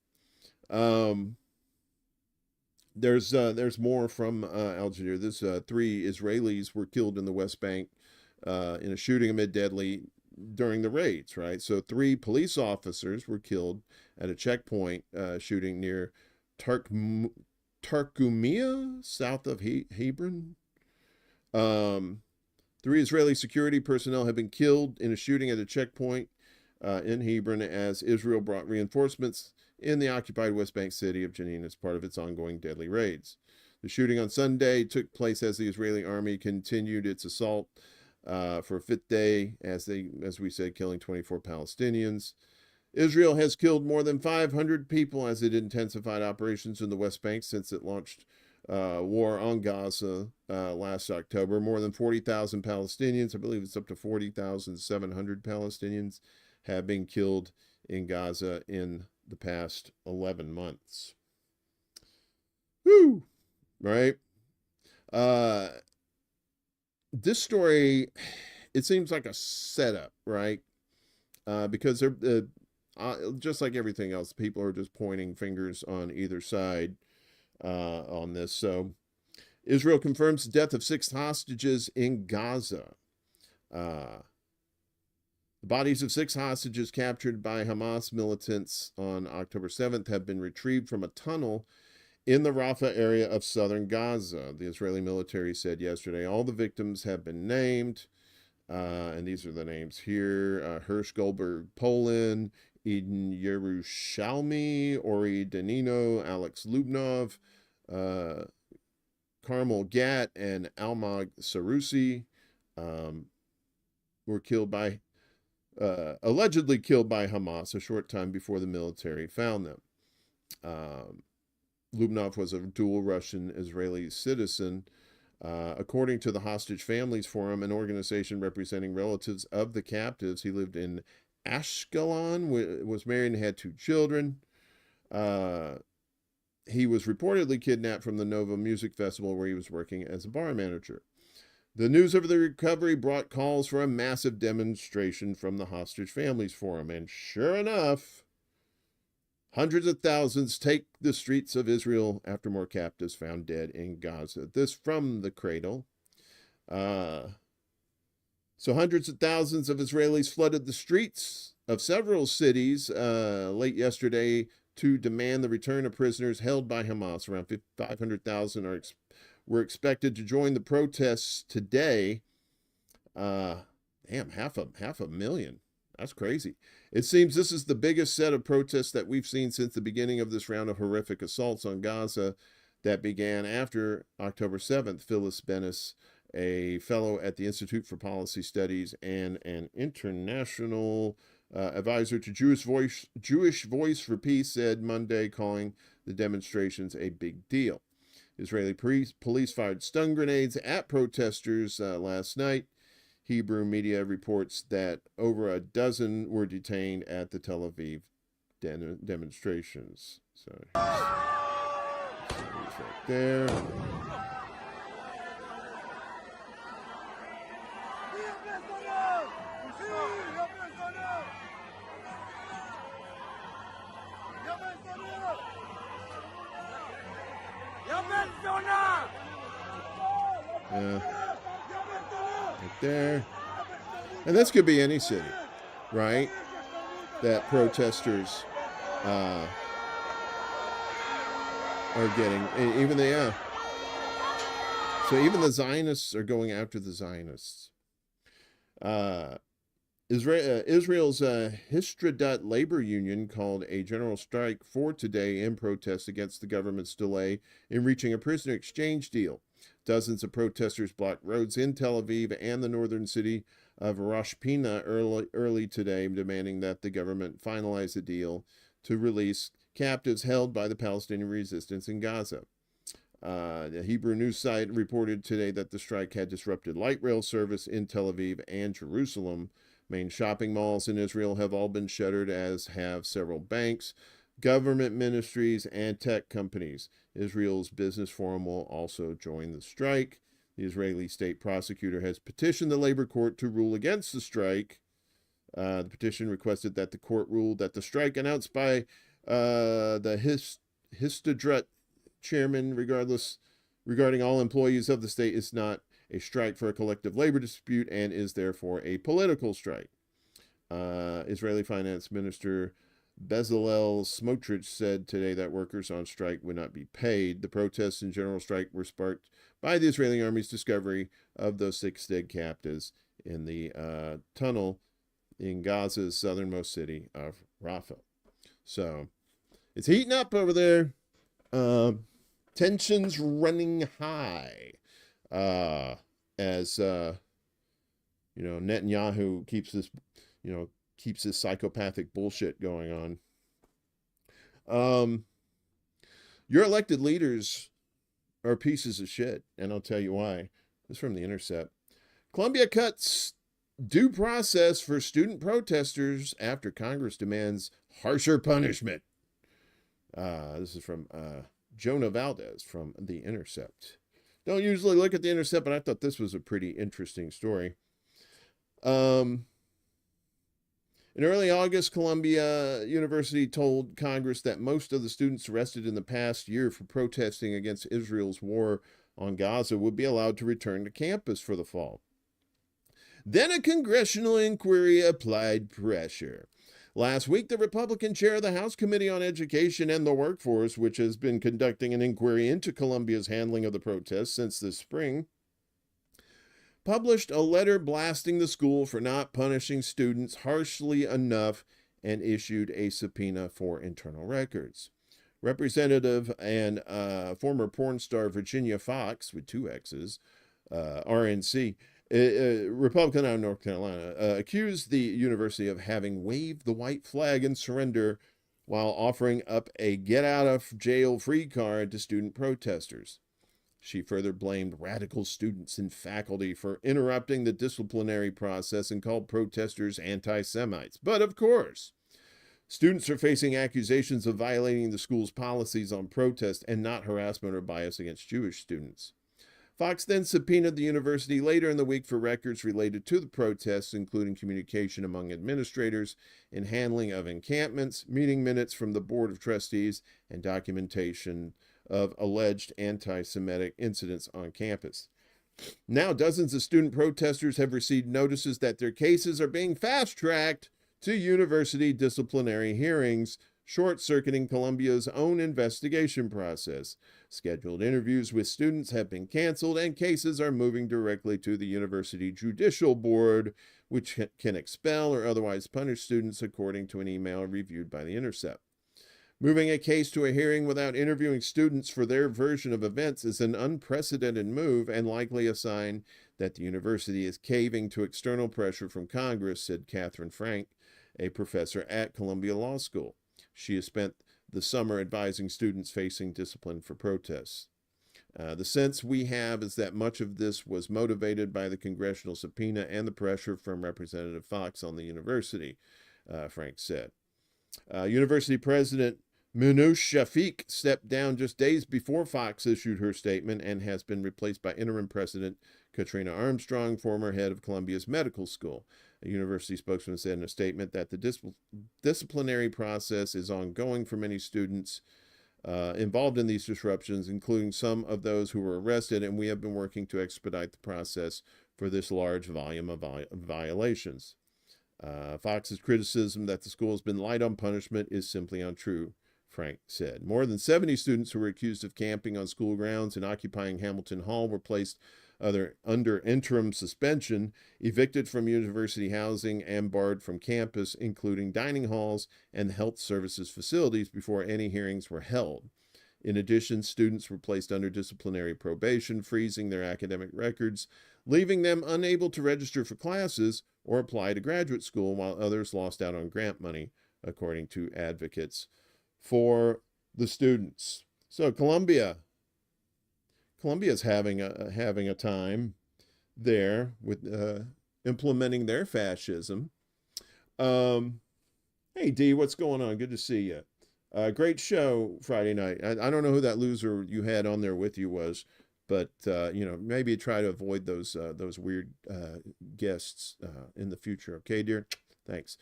There's more from Al Jazeera. This 3 Israelis were killed in the West Bank in a shooting amid deadly during the raids, right? So 3 police officers were killed at a checkpoint shooting near Tarkumia, south of Hebron. 3 Israeli security personnel have been killed in a shooting at a checkpoint in Hebron as Israel brought reinforcements in the occupied West Bank city of Jenin as part of its ongoing deadly raids. The shooting on Sunday took place as the Israeli army continued its assault for a 5th day, as we said, killing 24 Palestinians. Israel has killed more than 500 people as it intensified operations in the West Bank since it launched war on Gaza last October. More than 40,000 Palestinians, I believe it's up to 40,700 Palestinians, have been killed in Gaza in the past 11 months. Whew! Right? This story, it seems like a setup, right? Because they're just like everything else, people are just pointing fingers on either side on this. So, Israel confirms the death of 6 hostages in Gaza. The bodies of 6 hostages captured by Hamas militants on October 7th have been retrieved from a tunnel in the Rafah area of southern Gaza. The Israeli military said yesterday all the victims have been named, and these are the names here: Hirsch Goldberg, Poland; Eden Yerushalmi; Ori Danino; Alex Lubnov; Carmel Gat, and Almog Sarusi were killed by, allegedly killed by Hamas a short time before the military found them. Lubnov was a dual Russian-Israeli citizen. According to the Hostage Families Forum, an organization representing relatives of the captives, he lived in Ashkelon, was married and had 2 children. He was reportedly kidnapped from the Nova Music Festival where he was working as a bar manager. The news of the recovery brought calls for a massive demonstration from the Hostage Families Forum, and sure enough, hundreds of thousands take the streets of Israel after more captives found dead in Gaza. This from the Cradle. So hundreds of thousands of Israelis flooded the streets of several cities late yesterday to demand the return of prisoners held by Hamas. Around 500,000 were expected to join the protests today. Damn, half a million. That's crazy. It seems this is the biggest set of protests that we've seen since the beginning of this round of horrific assaults on Gaza that began after October 7th. Phyllis Bennis, a fellow at the Institute for Policy Studies and an international advisor to Jewish Voice for Peace, said Monday, calling the demonstrations a big deal. Israeli police fired stun grenades at protesters last night. Hebrew media reports that over a dozen were detained at the Tel Aviv demonstrations. So, right there. Right there. And this could be any city, right? That protesters are getting, even the, yeah. So even the Zionists are going after the Zionists. Israel's Histradut labor union called a general strike for today in protest against the government's delay in reaching a prisoner exchange deal. Dozens of protesters blocked roads in Tel Aviv and the northern city of Rosh Pina early today, demanding that the government finalize a deal to release captives held by the Palestinian resistance in Gaza. The Hebrew news site reported today that the strike had disrupted light rail service in Tel Aviv and Jerusalem. Main shopping malls in Israel have all been shuttered, as have several banks, government ministries, and tech companies. Israel's Business Forum will also join the strike. The Israeli state prosecutor has petitioned the labor court to rule against the strike. The petition requested that the court ruled that the strike announced by the Histadrut chairman regarding all employees of the state is not a strike for a collective labor dispute and is therefore a political strike. Israeli Finance Minister Bezalel Smotrich said today that workers on strike would not be paid. The protests and general strike were sparked by the Israeli army's discovery of those 6 dead captives in the tunnel in Gaza's southernmost city of Rafah. So it's heating up over there. Tensions running high. As Netanyahu keeps this psychopathic bullshit going on. Your elected leaders are pieces of shit, and I'll tell you why. This is from The Intercept. Colombia cuts due process for student protesters after Congress demands harsher punishment. This is from Jonah Valdez from The Intercept. Don't usually look at The Intercept, but I thought this was a pretty interesting story. In early August, Columbia University told Congress that most of the students arrested in the past year for protesting against Israel's war on Gaza would be allowed to return to campus for the fall. Then a congressional inquiry applied pressure. Last week, the Republican chair of the House Committee on Education and the Workforce, which has been conducting an inquiry into Columbia's handling of the protests since this spring, published a letter blasting the school for not punishing students harshly enough and issued a subpoena for internal records. Representative and former porn star Virginia Fox, with 2 X's, RNC, Republican out of North Carolina, accused the university of having waved the white flag in surrender while offering up a get-out-of-jail-free card to student protesters. She further blamed radical students and faculty for interrupting the disciplinary process and called protesters anti-Semites. But of course, students are facing accusations of violating the school's policies on protest and not harassment or bias against Jewish students. Fox then subpoenaed the university later in the week for records related to the protests, including communication among administrators in handling of encampments, meeting minutes from the Board of Trustees, and documentation of alleged anti-Semitic incidents on campus. Now, dozens of student protesters have received notices that their cases are being fast-tracked to university disciplinary hearings, short-circuiting Columbia's own investigation process. Scheduled interviews with students have been canceled, and cases are moving directly to the University Judicial Board, which can expel or otherwise punish students, according to an email reviewed by The Intercept. Moving a case to a hearing without interviewing students for their version of events is an unprecedented move and likely a sign that the university is caving to external pressure from Congress, said Catherine Frank, a professor at Columbia Law School. She has spent the summer advising students facing discipline for protests. The sense we have is that much of this was motivated by the congressional subpoena and the pressure from Representative Fox on the university, Frank said. University President Minouche Shafik stepped down just days before Fox issued her statement and has been replaced by interim President Katrina Armstrong, former head of Columbia's medical school. A university spokesman said in a statement that the disciplinary process is ongoing for many students involved in these disruptions, including some of those who were arrested, and we have been working to expedite the process for this large volume of violations. Fox's criticism that the school has been light on punishment is simply untrue, Frank said. More than 70 students who were accused of camping on school grounds and occupying Hamilton Hall were placed under interim suspension, evicted from university housing, and barred from campus, including dining halls and health services facilities, before any hearings were held. In addition, students were placed under disciplinary probation, freezing their academic records, leaving them unable to register for classes or apply to graduate school, while others lost out on grant money, according to advocates for the students. So Colombia's having a time there with implementing their fascism. Hey D, what's going on? Good to see you. Great show Friday night. I don't know who that loser you had on there with you was, but maybe try to avoid those weird guests in the future. Okay, dear. Thanks.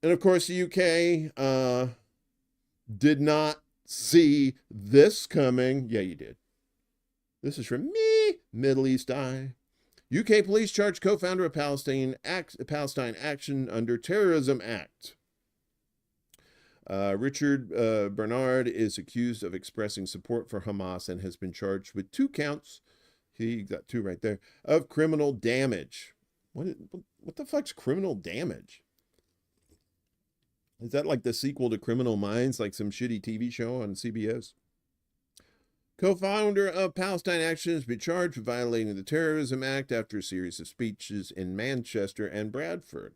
And of course, the UK did not see this coming. Yeah, you did. This is from me, Middle East Eye. UK police charge co-founder of Palestine Action under Terrorism Act. Richard Bernard is accused of expressing support for Hamas and has been charged with 2 counts. He got 2 right there of criminal damage. What the fuck's criminal damage? Is that like the sequel to Criminal Minds, like some shitty TV show on CBS? Co-founder of Palestine Action has been charged with violating the Terrorism Act after a series of speeches in Manchester and Bradford.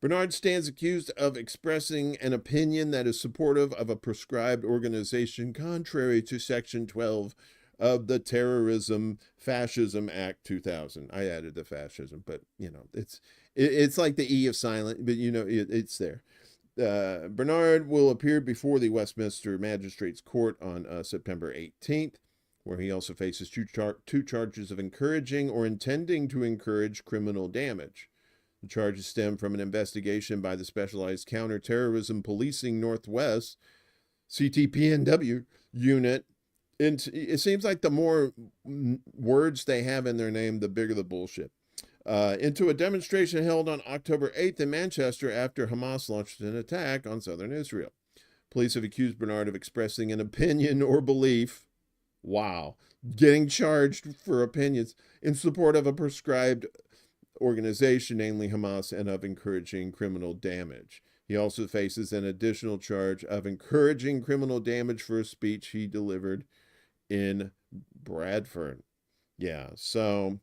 Bernard stands accused of expressing an opinion that is supportive of a proscribed organization contrary to Section 12 of the Fascism Act 2000. I added the fascism, but it's like the E of silent, but it's there. Bernard will appear before the Westminster Magistrates Court on September 18th, where he also faces two charges of encouraging or intending to encourage criminal damage. The charges stem from an investigation by the Specialized Counterterrorism Policing Northwest, CTPNW, unit. It seems like the more words they have in their name, the bigger the bullshit. Into a demonstration held on October 8th in Manchester after Hamas launched an attack on southern Israel. Police have accused Bernard of expressing an opinion or belief, getting charged for opinions, in support of a prescribed organization, namely Hamas, and of encouraging criminal damage. He also faces an additional charge of encouraging criminal damage for a speech he delivered in Bradford. Yeah, so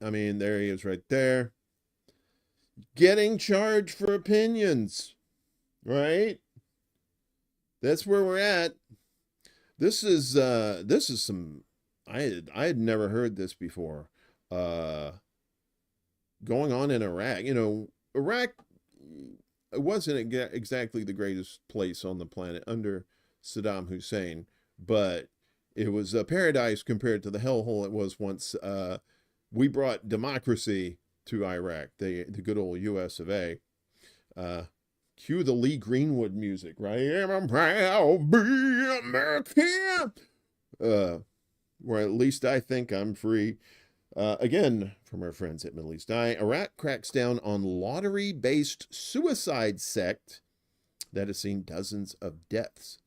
there he is right there. Getting charged for opinions, right? That's where we're at. This is some, I had never heard this before. Going on in Iraq. Iraq wasn't exactly the greatest place on the planet under Saddam Hussein, but it was a paradise compared to the hellhole it was once we brought democracy to Iraq, the good old US of A. Cue the Lee Greenwood music, right? I'm proud to be American. Or at least I think I'm free. Again, from our friends at Middle East Eye, Iraq cracks down on lottery-based suicide sect that has seen dozens of deaths.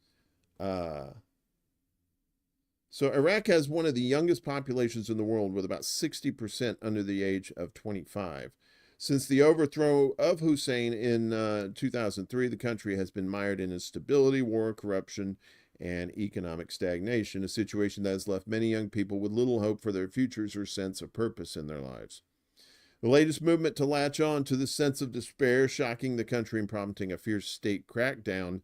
So Iraq has one of the youngest populations in the world, with about 60% under the age of 25. Since the overthrow of Hussein in 2003, the country has been mired in instability, war, corruption, and economic stagnation, a situation that has left many young people with little hope for their futures or sense of purpose in their lives. The latest movement to latch on to this sense of despair, shocking the country and prompting a fierce state crackdown,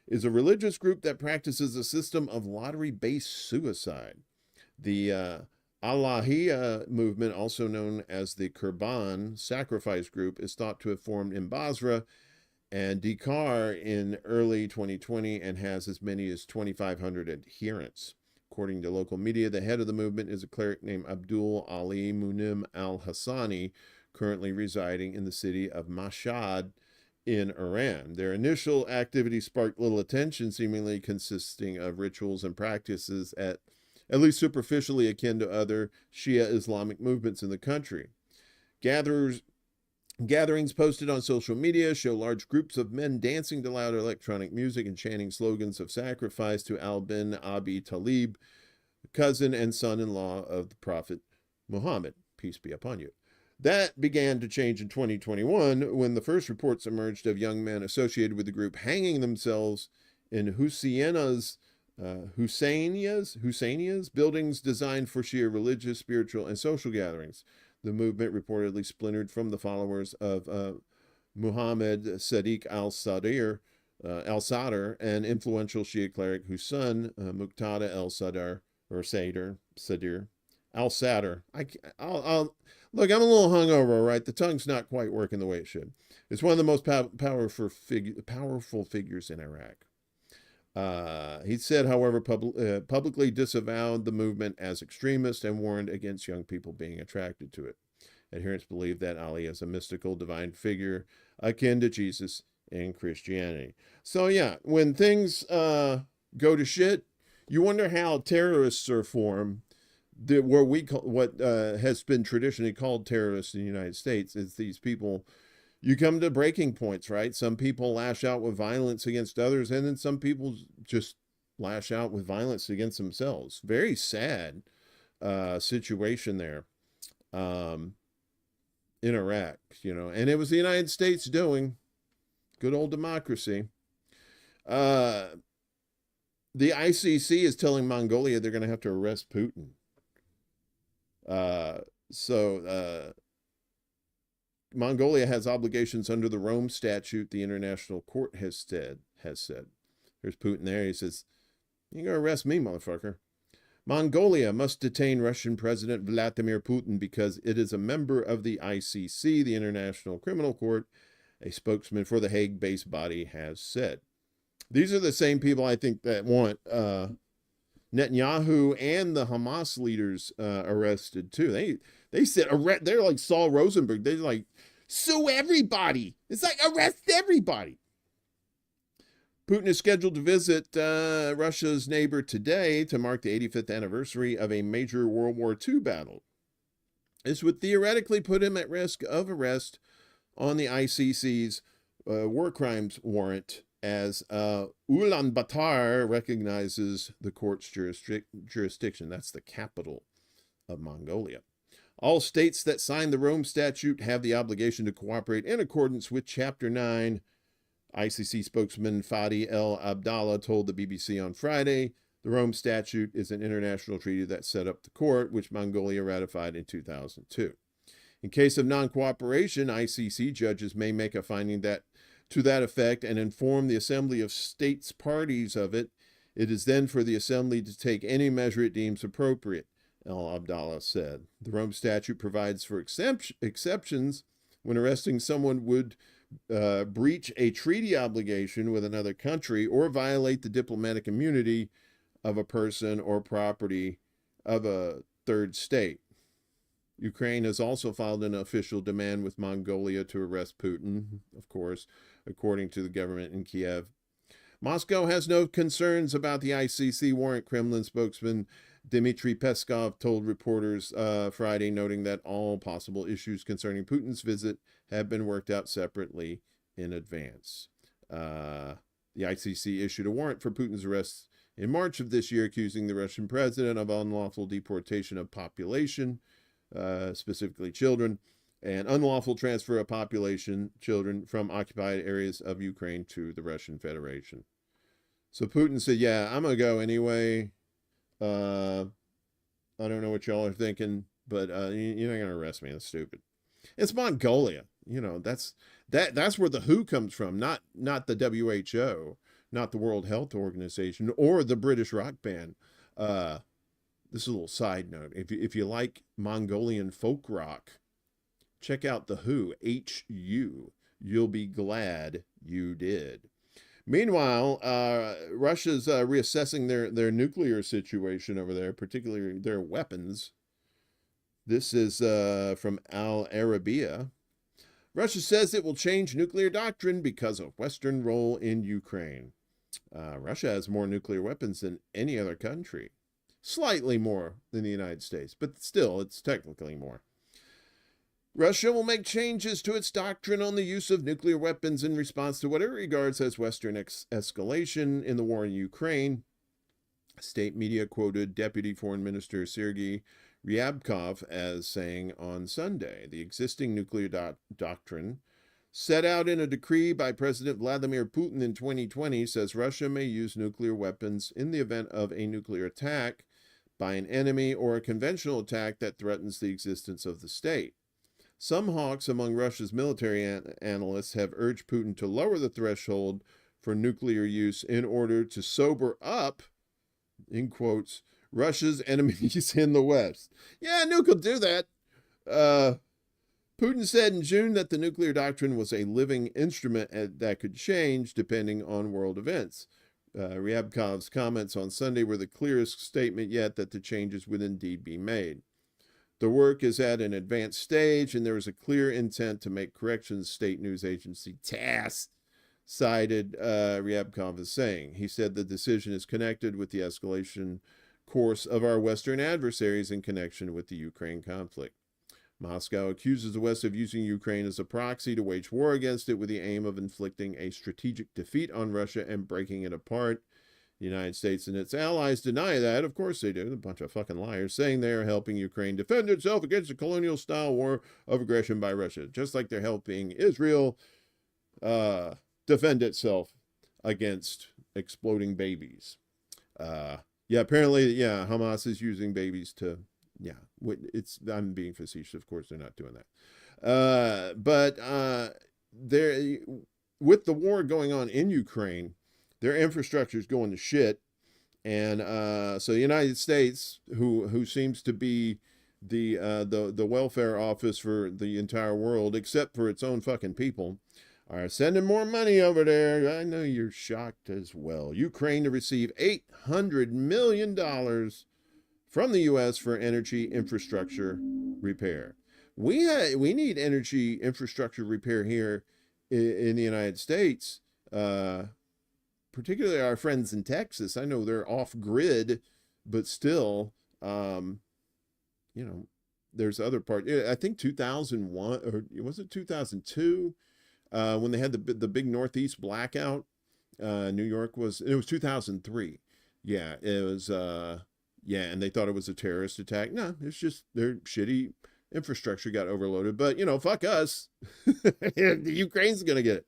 is a religious group that practices a system of lottery-based suicide. The Allahiyya movement, also known as the Qurban sacrifice group, is thought to have formed in Basra and Dakar in early 2020 and has as many as 2,500 adherents. According to local media, the head of the movement is a cleric named Abdul Ali Munim al-Hassani, currently residing in the city of Mashhad in Iran. Their initial activity sparked little attention, seemingly consisting of rituals and practices at at least superficially akin to other Shia Islamic movements in the country. Gatherings posted on social media show large groups of men dancing to loud electronic music and chanting slogans of sacrifice to Al bin Abi Talib, cousin and son-in-law of the Prophet Muhammad, peace be upon you. That began to change in 2021 when the first reports emerged of young men associated with the group hanging themselves in Husainias, buildings designed for Shia religious, spiritual, and social gatherings. The movement reportedly splintered from the followers of Muhammad Sadiq al-Sadr, an influential Shia cleric whose son, Muqtada al-Sadr, or Sadr, al-Sadr. Look, I'm a little hungover, right? The tongue's not quite working the way it should. It's one of the most powerful figures in Iraq. He said, however, publicly disavowed the movement as extremist and warned against young people being attracted to it. Adherents believe that Ali is a mystical divine figure akin to Jesus in Christianity. So yeah, when things go to shit, you wonder how terrorists are formed. What has been traditionally called terrorists in the United States is these people. You come to breaking points, right? Some people lash out with violence against others, and then some people just lash out with violence against themselves. Very sad situation there in Iraq, and it was the United States doing good old democracy. The ICC is telling Mongolia they're going to have to arrest Putin. Mongolia has obligations under the Rome Statute, the International Court has said. There's Putin there. He says, "You're going to arrest me, motherfucker." Mongolia must detain Russian President Vladimir Putin because it is a member of the ICC, the International Criminal Court, a spokesman for the Hague-based body has said. These are the same people, I think, that want Netanyahu and the Hamas leaders arrested, too. They said, they're like Saul Rosenberg. They're like, sue everybody. It's like, arrest everybody. Putin is scheduled to visit Russia's neighbor today to mark the 85th anniversary of a major World War II battle. This would theoretically put him at risk of arrest on the ICC's war crimes warrant, as Ulaanbaatar recognizes the court's jurisdiction. That's the capital of Mongolia. All states that signed the Rome Statute have the obligation to cooperate in accordance with Chapter 9. ICC spokesman Fadi El Abdallah told the BBC on Friday, the Rome Statute is an international treaty that set up the court, which Mongolia ratified in 2002. In case of non-cooperation, ICC judges may make a finding to that effect and inform the Assembly of States parties of it. It is then for the Assembly to take any measure it deems appropriate, El Abdallah said. The Rome Statute provides for exceptions when arresting someone would breach a treaty obligation with another country or violate the diplomatic immunity of a person or property of a third state. Ukraine has also filed an official demand with Mongolia to arrest Putin, of course, according to the government in Kiev. Moscow has no concerns about the ICC warrant, Kremlin spokesman Dmitry Peskov told reporters Friday, noting that all possible issues concerning Putin's visit have been worked out separately in advance. The ICC issued a warrant for Putin's arrest in March of this year, accusing the Russian president of unlawful deportation of population, specifically children, and unlawful transfer of children from occupied areas of Ukraine to the Russian Federation. So Putin said, yeah, I'm going to go anyway. I don't know what y'all are thinking, but you're not going to arrest me. That's stupid. It's Mongolia. That's where the WHO comes from, not the WHO, not the World Health Organization, or the British rock band. This is a little side note. If you like Mongolian folk rock, check out the WHO, HU. You'll be glad you did. Meanwhile, Russia's reassessing their nuclear situation over there, particularly their weapons. This is from Al Arabiya. Russia says it will change nuclear doctrine because of Western role in Ukraine. Russia has more nuclear weapons than any other country. Slightly more than the United States, but still, it's technically more. Russia will make changes to its doctrine on the use of nuclear weapons in response to what it regards as Western escalation in the war in Ukraine. State media quoted Deputy Foreign Minister Sergei Ryabkov as saying on Sunday, the existing nuclear doctrine set out in a decree by President Vladimir Putin in 2020 says Russia may use nuclear weapons in the event of a nuclear attack by an enemy or a conventional attack that threatens the existence of the state. Some hawks among Russia's military analysts have urged Putin to lower the threshold for nuclear use in order to sober up, in quotes, Russia's enemies in the West. Yeah, nuke will do that. Putin said in June that the nuclear doctrine was a living instrument that could change depending on world events. Ryabkov's comments on Sunday were the clearest statement yet that the changes would indeed be made. The work is at an advanced stage, and there is a clear intent to make corrections, state news agency TASS cited Ryabkov as saying. He said the decision is connected with the escalation course of our Western adversaries in connection with the Ukraine conflict. Moscow accuses the West of using Ukraine as a proxy to wage war against it with the aim of inflicting a strategic defeat on Russia and breaking it apart. The United States and its allies deny that. Of course they do. They're a bunch of fucking liars, saying they are helping Ukraine defend itself against a colonial-style war of aggression by Russia, just like they're helping Israel defend itself against exploding babies. Apparently, Hamas is using babies to, I'm being facetious. Of course, they're not doing that. But with the war going on in Ukraine, their infrastructure is going to shit. And so the United States, who seems to be the welfare office for the entire world, except for its own fucking people, are sending more money over there. I know you're shocked as well. Ukraine to receive $800 million from the U.S. for energy infrastructure repair. We need energy infrastructure repair here in the United States, particularly our friends in Texas. I know they're off grid, but still, there's other parts. I think 2001, or was it 2002? When they had the big Northeast blackout, New York it was 2003. Yeah, it was, and they thought it was a terrorist attack. No, it's just their shitty infrastructure got overloaded. But, fuck us. Ukraine's going to get it.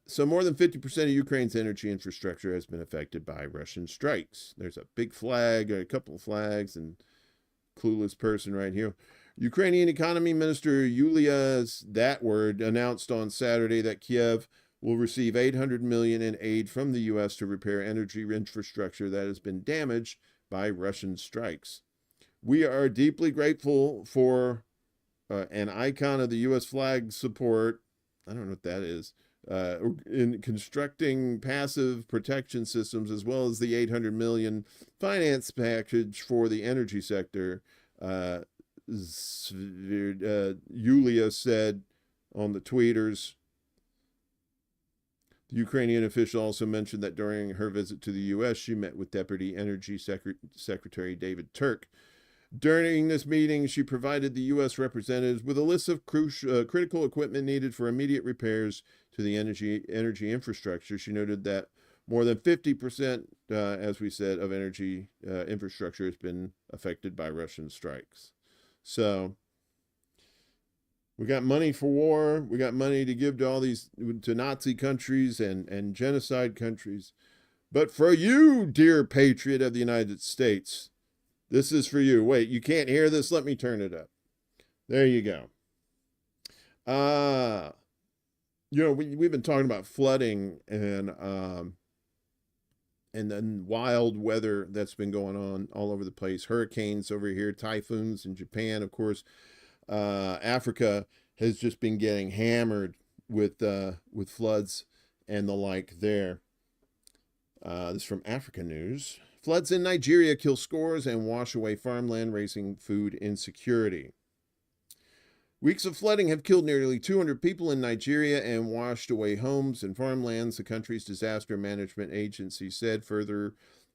So more than 50% of Ukraine's energy infrastructure has been affected by Russian strikes. There's a big flag, or a couple of flags, and clueless person right here. Ukrainian economy minister Yulia announced on Saturday that Kiev will receive $800 million in aid from the U.S. to repair energy infrastructure that has been damaged by Russian strikes. We are deeply grateful for an icon of the U.S. flag support. I don't know what that is. In constructing passive protection systems, as well as the $800 million finance package for the energy sector. Yulia said on the tweeters. The Ukrainian official also mentioned that during her visit to the U.S., she met with Deputy Energy Secretary David Turk. During this meeting, she provided the U.S. representatives with a list of critical equipment needed for immediate repairs to the energy infrastructure. She noted that more than 50%, as we said, of energy infrastructure has been affected by Russian strikes. So we got money for war. We got money to give to all these, to Nazi countries and genocide countries. But for you, dear patriot of the United States, this is for you. Wait, you can't hear this? Let me turn it up. There you go. We've been talking about flooding and then wild weather that's been going on all over the place. Hurricanes over here, typhoons in Japan, of course. Africa has just been getting hammered with floods and the like there. This is from Africa News. Floods in Nigeria kill scores and wash away farmland, raising food insecurity. Weeks of flooding have killed nearly 200 people in Nigeria and washed away homes and farmlands, the country's disaster management agency said. Further,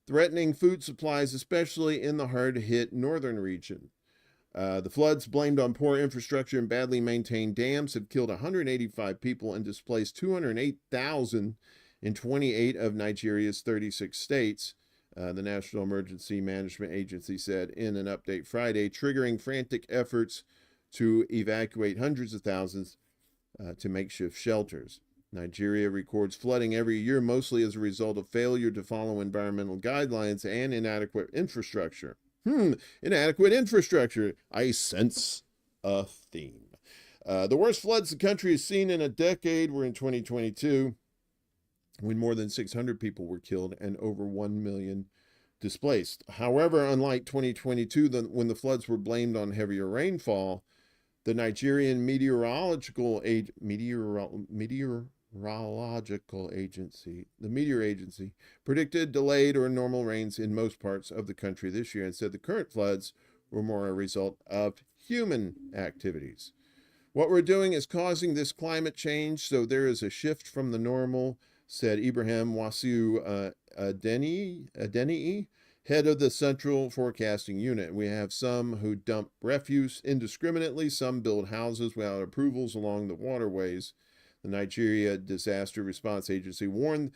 threatening food supplies, especially in the hard-hit northern region. The floods blamed on poor infrastructure and badly maintained dams have killed 185 people and displaced 208,000 in 28 of Nigeria's 36 states, the National Emergency Management Agency said in an update Friday, triggering frantic efforts to evacuate hundreds of thousands to makeshift shelters. Nigeria records flooding every year, mostly as a result of failure to follow environmental guidelines and inadequate infrastructure. Inadequate infrastructure. I sense a theme. The worst floods the country has seen in a decade were in 2022, when more than 600 people were killed and over 1 million displaced. However, unlike 2022, when the floods were blamed on heavier rainfall, the Nigerian Meteorological Agency, the Meteor Agency, predicted delayed or normal rains in most parts of the country this year and said the current floods were more a result of human activities. What we're doing is causing this climate change, so there is a shift from the normal, said Ibrahim Wasiu Adeniyi, head of the Central Forecasting Unit. We have some who dump refuse indiscriminately, some build houses without approvals along the waterways. The Nigeria Disaster Response Agency warned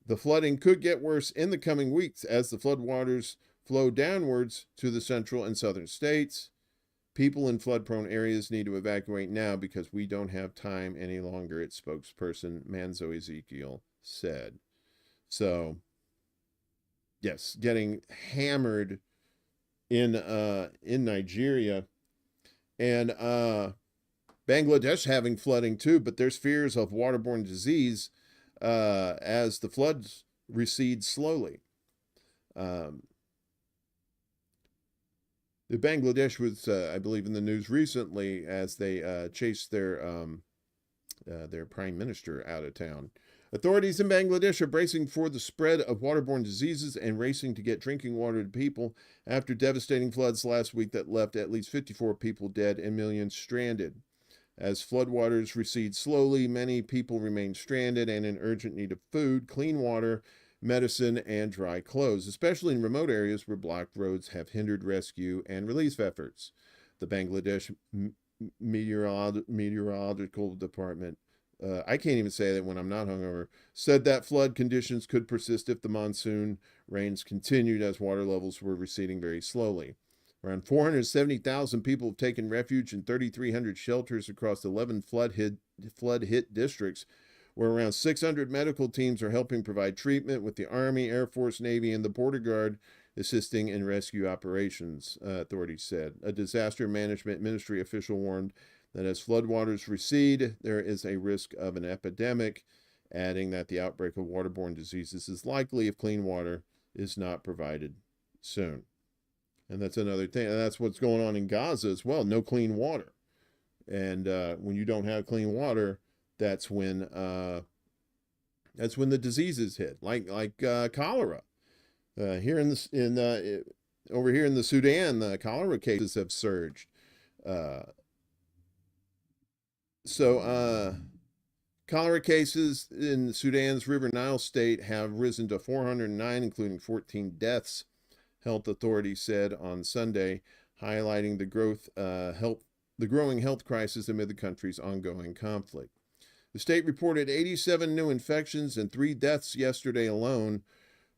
the flooding could get worse in the coming weeks as the floodwaters flow downwards to the central and southern states. People in flood-prone areas need to evacuate now because we don't have time any longer, its spokesperson Manzo Ezekiel said. So, yes, getting hammered in Nigeria, and Bangladesh having flooding too, but there's fears of waterborne disease as the floods recede slowly. The Bangladesh was, I believe, in the news recently as they chased their prime minister out of town. Authorities in Bangladesh are bracing for the spread of waterborne diseases and racing to get drinking water to people after devastating floods last week that left at least 54 people dead and millions stranded. As floodwaters recede slowly, many people remain stranded and in urgent need of food, clean water, medicine, and dry clothes, especially in remote areas where blocked roads have hindered rescue and relief efforts. The Bangladesh Meteorological Department, I can't even say that when I'm not hungover, said that flood conditions could persist if the monsoon rains continued as water levels were receding very slowly. Around 470,000 people have taken refuge in 3,300 shelters across 11 flood-hit districts, where around 600 medical teams are helping provide treatment, with the Army, Air Force, Navy, and the Border Guard assisting in rescue operations, authorities said. A disaster management ministry official warned that as floodwaters recede, there is a risk of an epidemic, adding that the outbreak of waterborne diseases is likely if clean water is not provided soon. And that's another thing. And that's what's going on in Gaza as well. No clean water. And when you don't have clean water, that's when the diseases hit, like cholera. Over here in the Sudan, the cholera cases have surged. Cholera cases in Sudan's River Nile state have risen to 409, including 14 deaths, health authorities said on Sunday, highlighting the growing health crisis amid the country's ongoing conflict. The state reported 87 new infections and 3 deaths yesterday alone,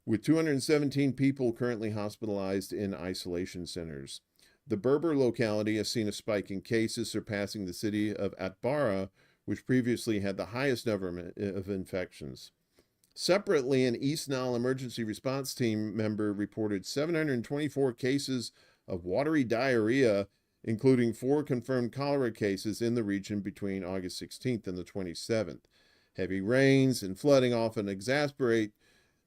with 217 people currently hospitalized in isolation centers. The Berber locality has seen a spike in cases, surpassing the city of Atbara, which previously had the highest number of infections. Separately, an East Nile emergency response team member reported 724 cases of watery diarrhea, including 4 confirmed cholera cases in the region between August 16th and the 27th. Heavy rains and flooding often exacerbate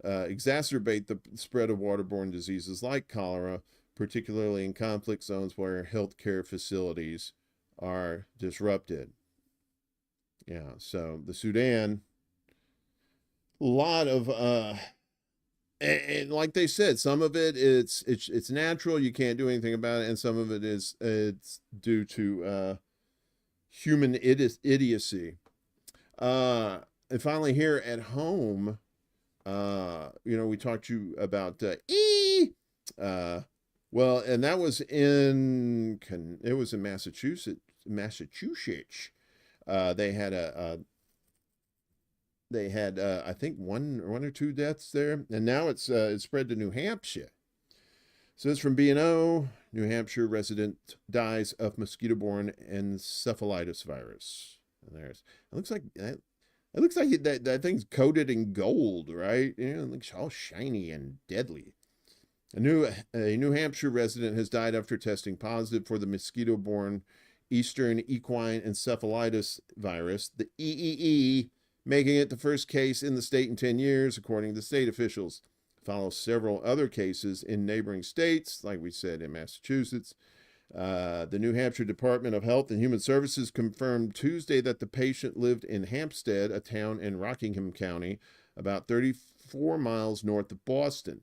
the spread of waterborne diseases like cholera, particularly in conflict zones where healthcare facilities are disrupted. Yeah, so the Sudan, a lot of and like they said, some of it it's natural, you can't do anything about it, and some of it it's due to human idiocy. And finally, here at home, We talked to you about well, and that was in Massachusetts. They had I think one or two deaths there, and now it's spread to New Hampshire. So it's from B&O. New Hampshire resident dies of mosquito-borne encephalitis virus. And it looks like that thing's coated in gold, right? It looks all shiny and deadly. A New Hampshire resident has died after testing positive for the mosquito-borne Eastern equine encephalitis virus, the EEE, making it the first case in the state in 10 years, according to state officials. Follows several other cases in neighboring states, like we said, in Massachusetts. The New Hampshire Department of Health and Human Services confirmed Tuesday that the patient lived in Hampstead, a town in Rockingham County, about 34 miles north of Boston.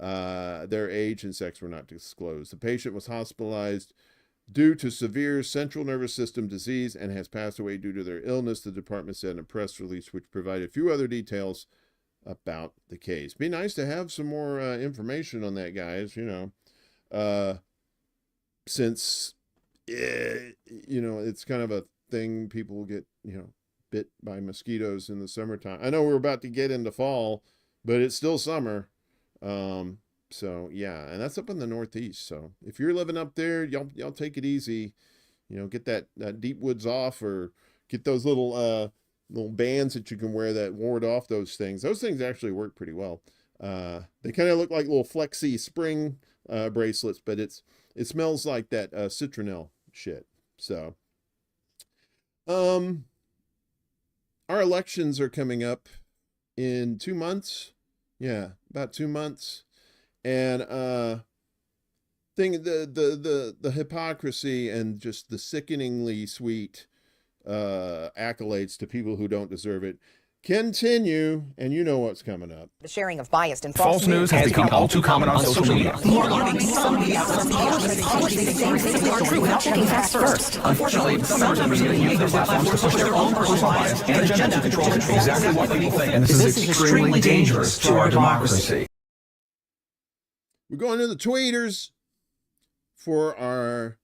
Their age and sex were not disclosed. The patient was hospitalized due to severe central nervous system disease and has passed away due to their illness, the department said in a press release, which provided a few other details about the case. Be nice to have some more information on that, guys, since, it's kind of a thing. People get, bit by mosquitoes in the summertime. I know we're about to get into fall, but it's still summer. So yeah, and that's up in the Northeast. So if you're living up there, y'all take it easy, get that deep woods off, or get those little bands that you can wear that ward off those things. Those things actually work pretty well. They kind of look like little flexi spring bracelets, but it smells like that citronelle shit. So our elections are coming up in 2 months. Yeah, about 2 months. And the hypocrisy and just the sickeningly sweet accolades to people who don't deserve it continue, and you know what's coming up. The sharing of biased and False news has become all too common on social media. More alarming, some media outlets are true without checking facts first. Unfortunately, some members of the media use their platforms to push their own personal bias and agenda to control exactly what people think. And this is extremely dangerous to our democracy. We're going to the tweeters for our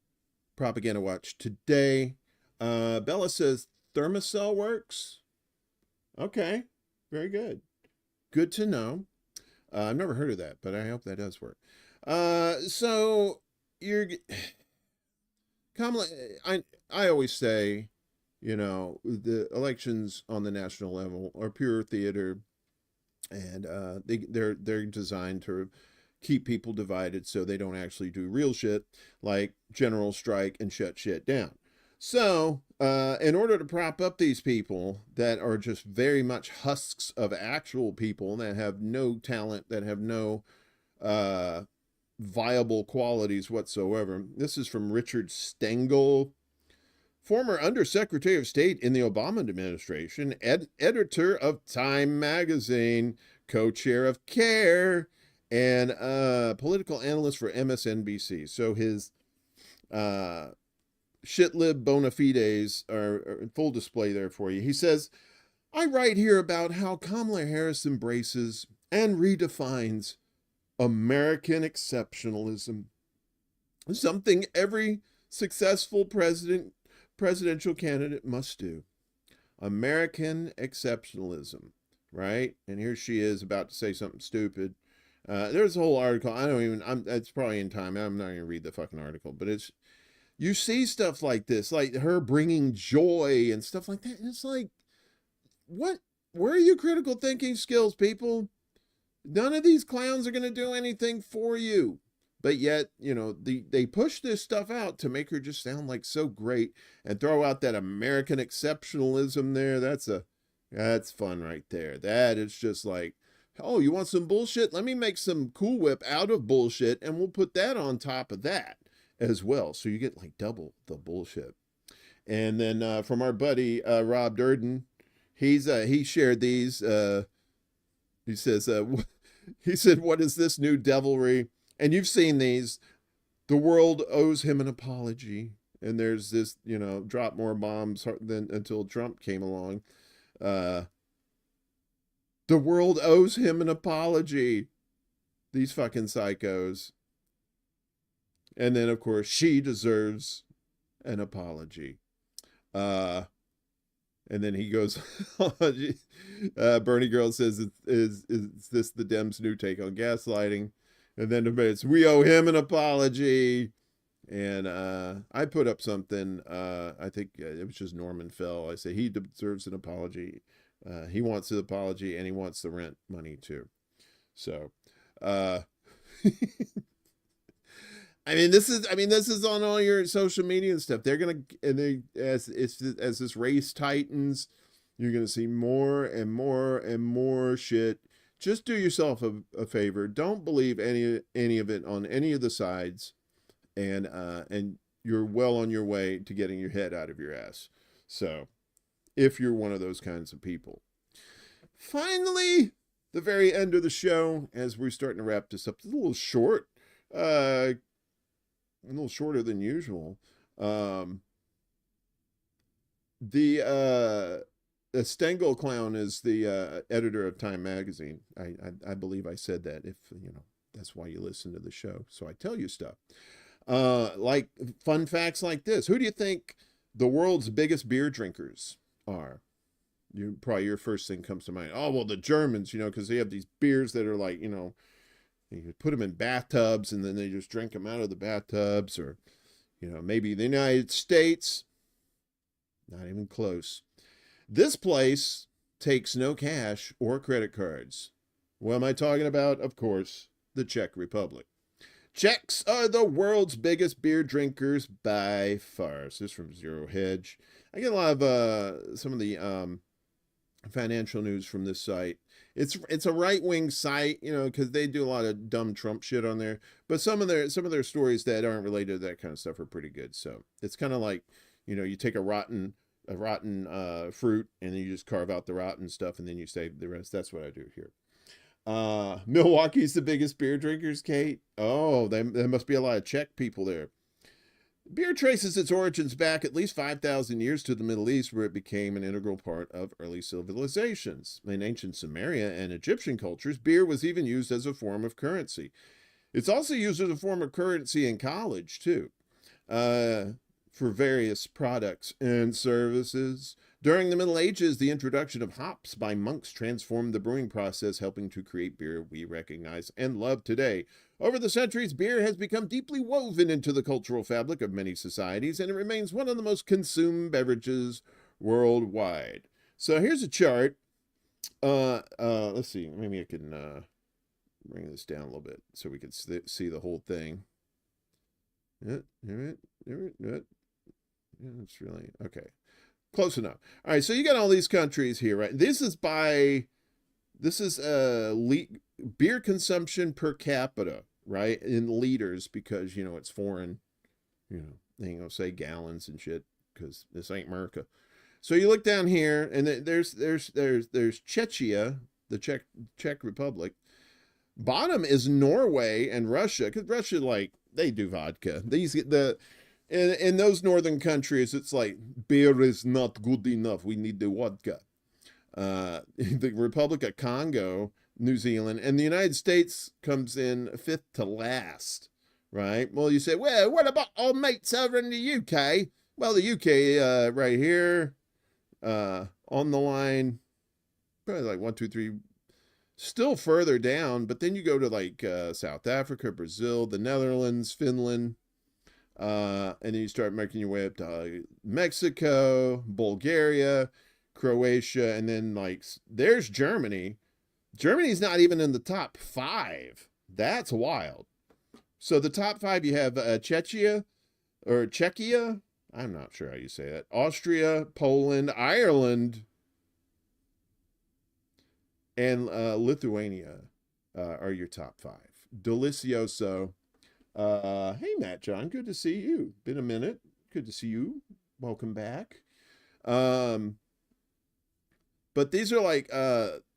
propaganda watch today. Bella says Thermacell works. Okay, very good. Good to know. I've never heard of that, but I hope that does work. So Kamala, I always say, the elections on the national level are pure theater, and they're designed to keep people divided so they don't actually do real shit like general strike and shut shit down. So, in order to prop up these people that are just very much husks of actual people that have no talent, that have no viable qualities whatsoever. This is from Richard Stengel, former Undersecretary of State in the Obama administration, editor of Time magazine, co-chair of CARE, and political analyst for MSNBC. So his shitlib bona fides are in full display there for you. He says, I write here about how Kamala Harris embraces and redefines American exceptionalism, something every successful presidential candidate must do. American exceptionalism, right? And here she is about to say something stupid. There's a whole article. It's probably in Time. I'm not going to read the fucking article, but you see stuff like this, like her bringing joy and stuff like that. And it's like, where are your critical thinking skills, people? None of these clowns are going to do anything for you. But yet, they push this stuff out to make her just sound like so great and throw out that American exceptionalism there. That's fun right there. That is just like, oh, you want some bullshit? Let me make some Cool Whip out of bullshit, and we'll put that on top of that as well. So you get like double the bullshit. And then from our buddy Rob Durden, he shared these. He says, he said, what is this new devilry? And you've seen these. The world owes him an apology. And there's this, drop more bombs until Trump came along. The The world owes him an apology. These fucking psychos. And then, of course, she deserves an apology. And then he goes, Bernie Girl says, is this the Dems' new take on gaslighting? And then it's, we owe him an apology. And I put up something, I think it was just Norman Fell. I say he deserves an apology. He wants an apology, and he wants the rent money too. So, this is on all your social media and stuff. They're gonna, as this race tightens, you're gonna see more and more and more shit. Just do yourself a favor. Don't believe any of it on any of the sides, and you're well on your way to getting your head out of your ass. So, if you're one of those kinds of people. Finally, the very end of the show, as we're starting to wrap this up, it's a little short. A little shorter than usual. The Stengel clown is the editor of Time magazine. I believe I said that. If that's why you listen to the show. So I tell you stuff. Like fun facts like this. Who do you think the world's biggest beer drinkers are? Probably your first thing comes to mind. Oh, well, the Germans, because they have these beers that are like, you put them in bathtubs and then they just drink them out of the bathtubs, or, maybe the United States. Not even close. This place takes no cash or credit cards. What am I talking about? Of course, the Czech Republic. Czechs are the world's biggest beer drinkers by far. So this is from Zero Hedge. I get a lot of some of the financial news from this site. It's a right-wing site, because they do a lot of dumb Trump shit on there. But some of their stories that aren't related to that kind of stuff are pretty good. So it's kind of like, you take a rotten fruit and then you just carve out the rotten stuff and then you save the rest. That's what I do here. Milwaukee's the biggest beer drinkers, Kate. Oh, there must be a lot of Czech people there. Beer traces its origins back at least 5,000 years to the Middle East, where it became an integral part of early civilizations. In ancient Sumeria and Egyptian cultures, beer was even used as a form of currency. It's also used as a form of currency in college, too, for various products and services. During the Middle Ages, the introduction of hops by monks transformed the brewing process, helping to create beer we recognize and love today. Over the centuries, beer has become deeply woven into the cultural fabric of many societies, and it remains one of the most consumed beverages worldwide. So here's a chart. Let's see. Maybe I can bring this down a little bit so we can see the whole thing. Yeah, it's really okay. Close enough. All right, so you got all these countries here, right? This is beer consumption per capita, right? In liters, because it's foreign. They ain't gonna say gallons and shit because this ain't America. So you look down here, and there's Czechia, the Czech Republic. Bottom is Norway and Russia, because Russia, they do vodka. In those northern countries, it's like, beer is not good enough. We need the vodka. The Republic of Congo, New Zealand, and the United States comes in fifth to last, right? Well, you say, well, what about our mates over in the UK? Well, the UK, right here, on the line, probably like 1, 2, 3, still further down, but then you go to South Africa, Brazil, the Netherlands, Finland, and then you start making your way up to Mexico, Bulgaria, Croatia, and then there's Germany. Germany's not even in the top 5. That's wild. So the top 5, you have Czechia, I'm not sure how you say that, Austria, Poland, Ireland, and Lithuania are your top 5. Delicioso. Hey, Matt John, good to see you. Been a minute. Good to see you. Welcome back. But these are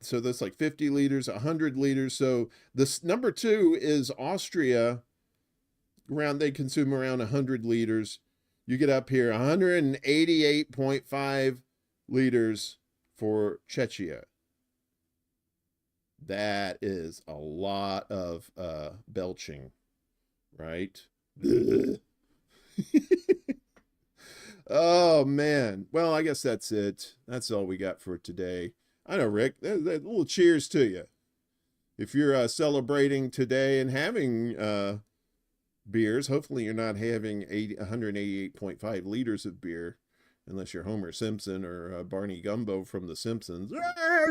so that's 50 liters, 100 liters. So this number 2 is Austria. They consume around 100 liters. You get up here, 188.5 liters for Czechia. That is a lot of belching, right? Oh man. Well, I guess that's it. That's all we got for today. I know, Rick. That little cheers to you. If you're celebrating today and having beers, hopefully you're not having 188.5 liters of beer, unless you're Homer Simpson or Barney Gumbo from The Simpsons.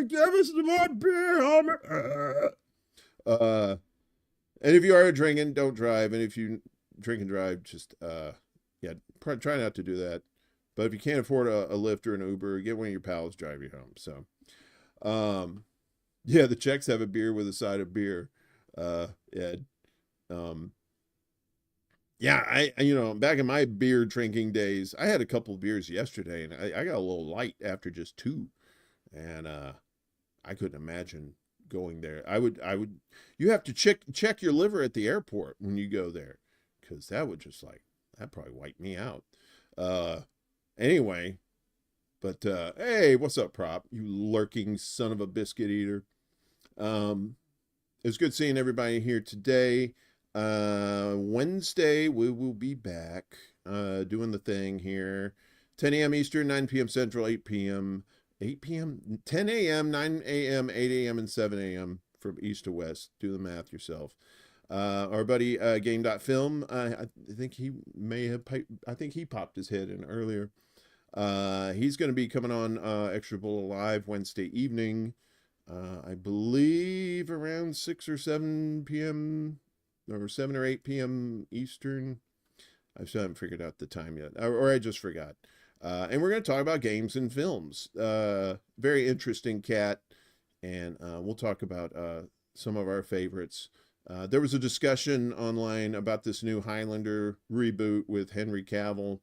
Give us some more beer, Homer. And if you are drinking, don't drive. And if you drink and drive, just try not to do that. But if you can't afford a Lyft or an Uber, get one of your pals drive you home. So, the Czechs have a beer with a side of beer. Ed. Back in my beer drinking days, I had a couple of beers yesterday, and I got a little light after just two, and I couldn't imagine going there. You have to check your liver at the airport when you go there, because that probably wipe me out. Anyway, but hey, what's up, Prop? You lurking son of a biscuit eater. It's good seeing everybody here today. Wednesday, we will be back doing the thing here. 10 a.m. Eastern, 9 p.m. Central, 8 p.m., 10 a.m., 9 a.m., 8 a.m., and 7 a.m. from east to west. Do the math yourself. Our buddy Game.Film, I think he popped his head in earlier. He's going to be coming on ExtraBulla Live Wednesday evening, I believe around 6 or 7 p.m. or 7 or 8 p.m. Eastern. I still haven't figured out the time yet, or I just forgot. And we're going to talk about games and films. Very interesting cat, and we'll talk about some of our favorites. There was a discussion online about this new Highlander reboot with Henry Cavill,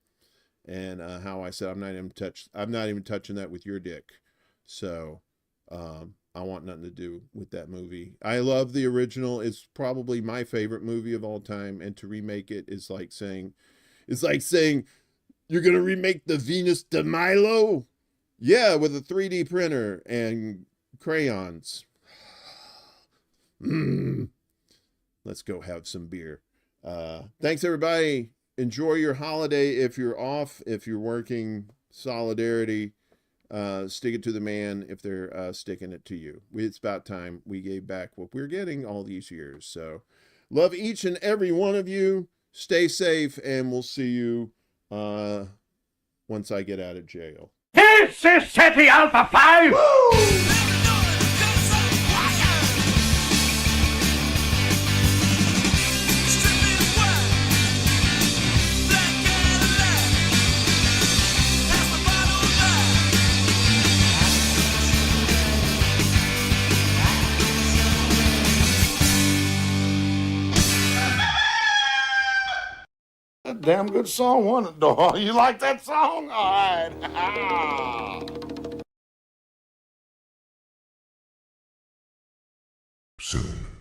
and how I said I'm not even touching that with your dick. So I want nothing to do with that movie. I love the original. It's probably my favorite movie of all time, and to remake it is like saying you're gonna remake the Venus de Milo? Yeah, with a 3D printer and crayons. Let's go have some beer. Thanks, everybody. Enjoy your holiday. If you're off, if you're working, solidarity. Stick it to the man if they're sticking it to you. It's about time we gave back what we're getting all these years. So love each and every one of you. Stay safe, and we'll see you once I get out of jail. This is City Alpha 5! Woo! Damn good song, wasn't it, dog? You like that song? All right. Soon.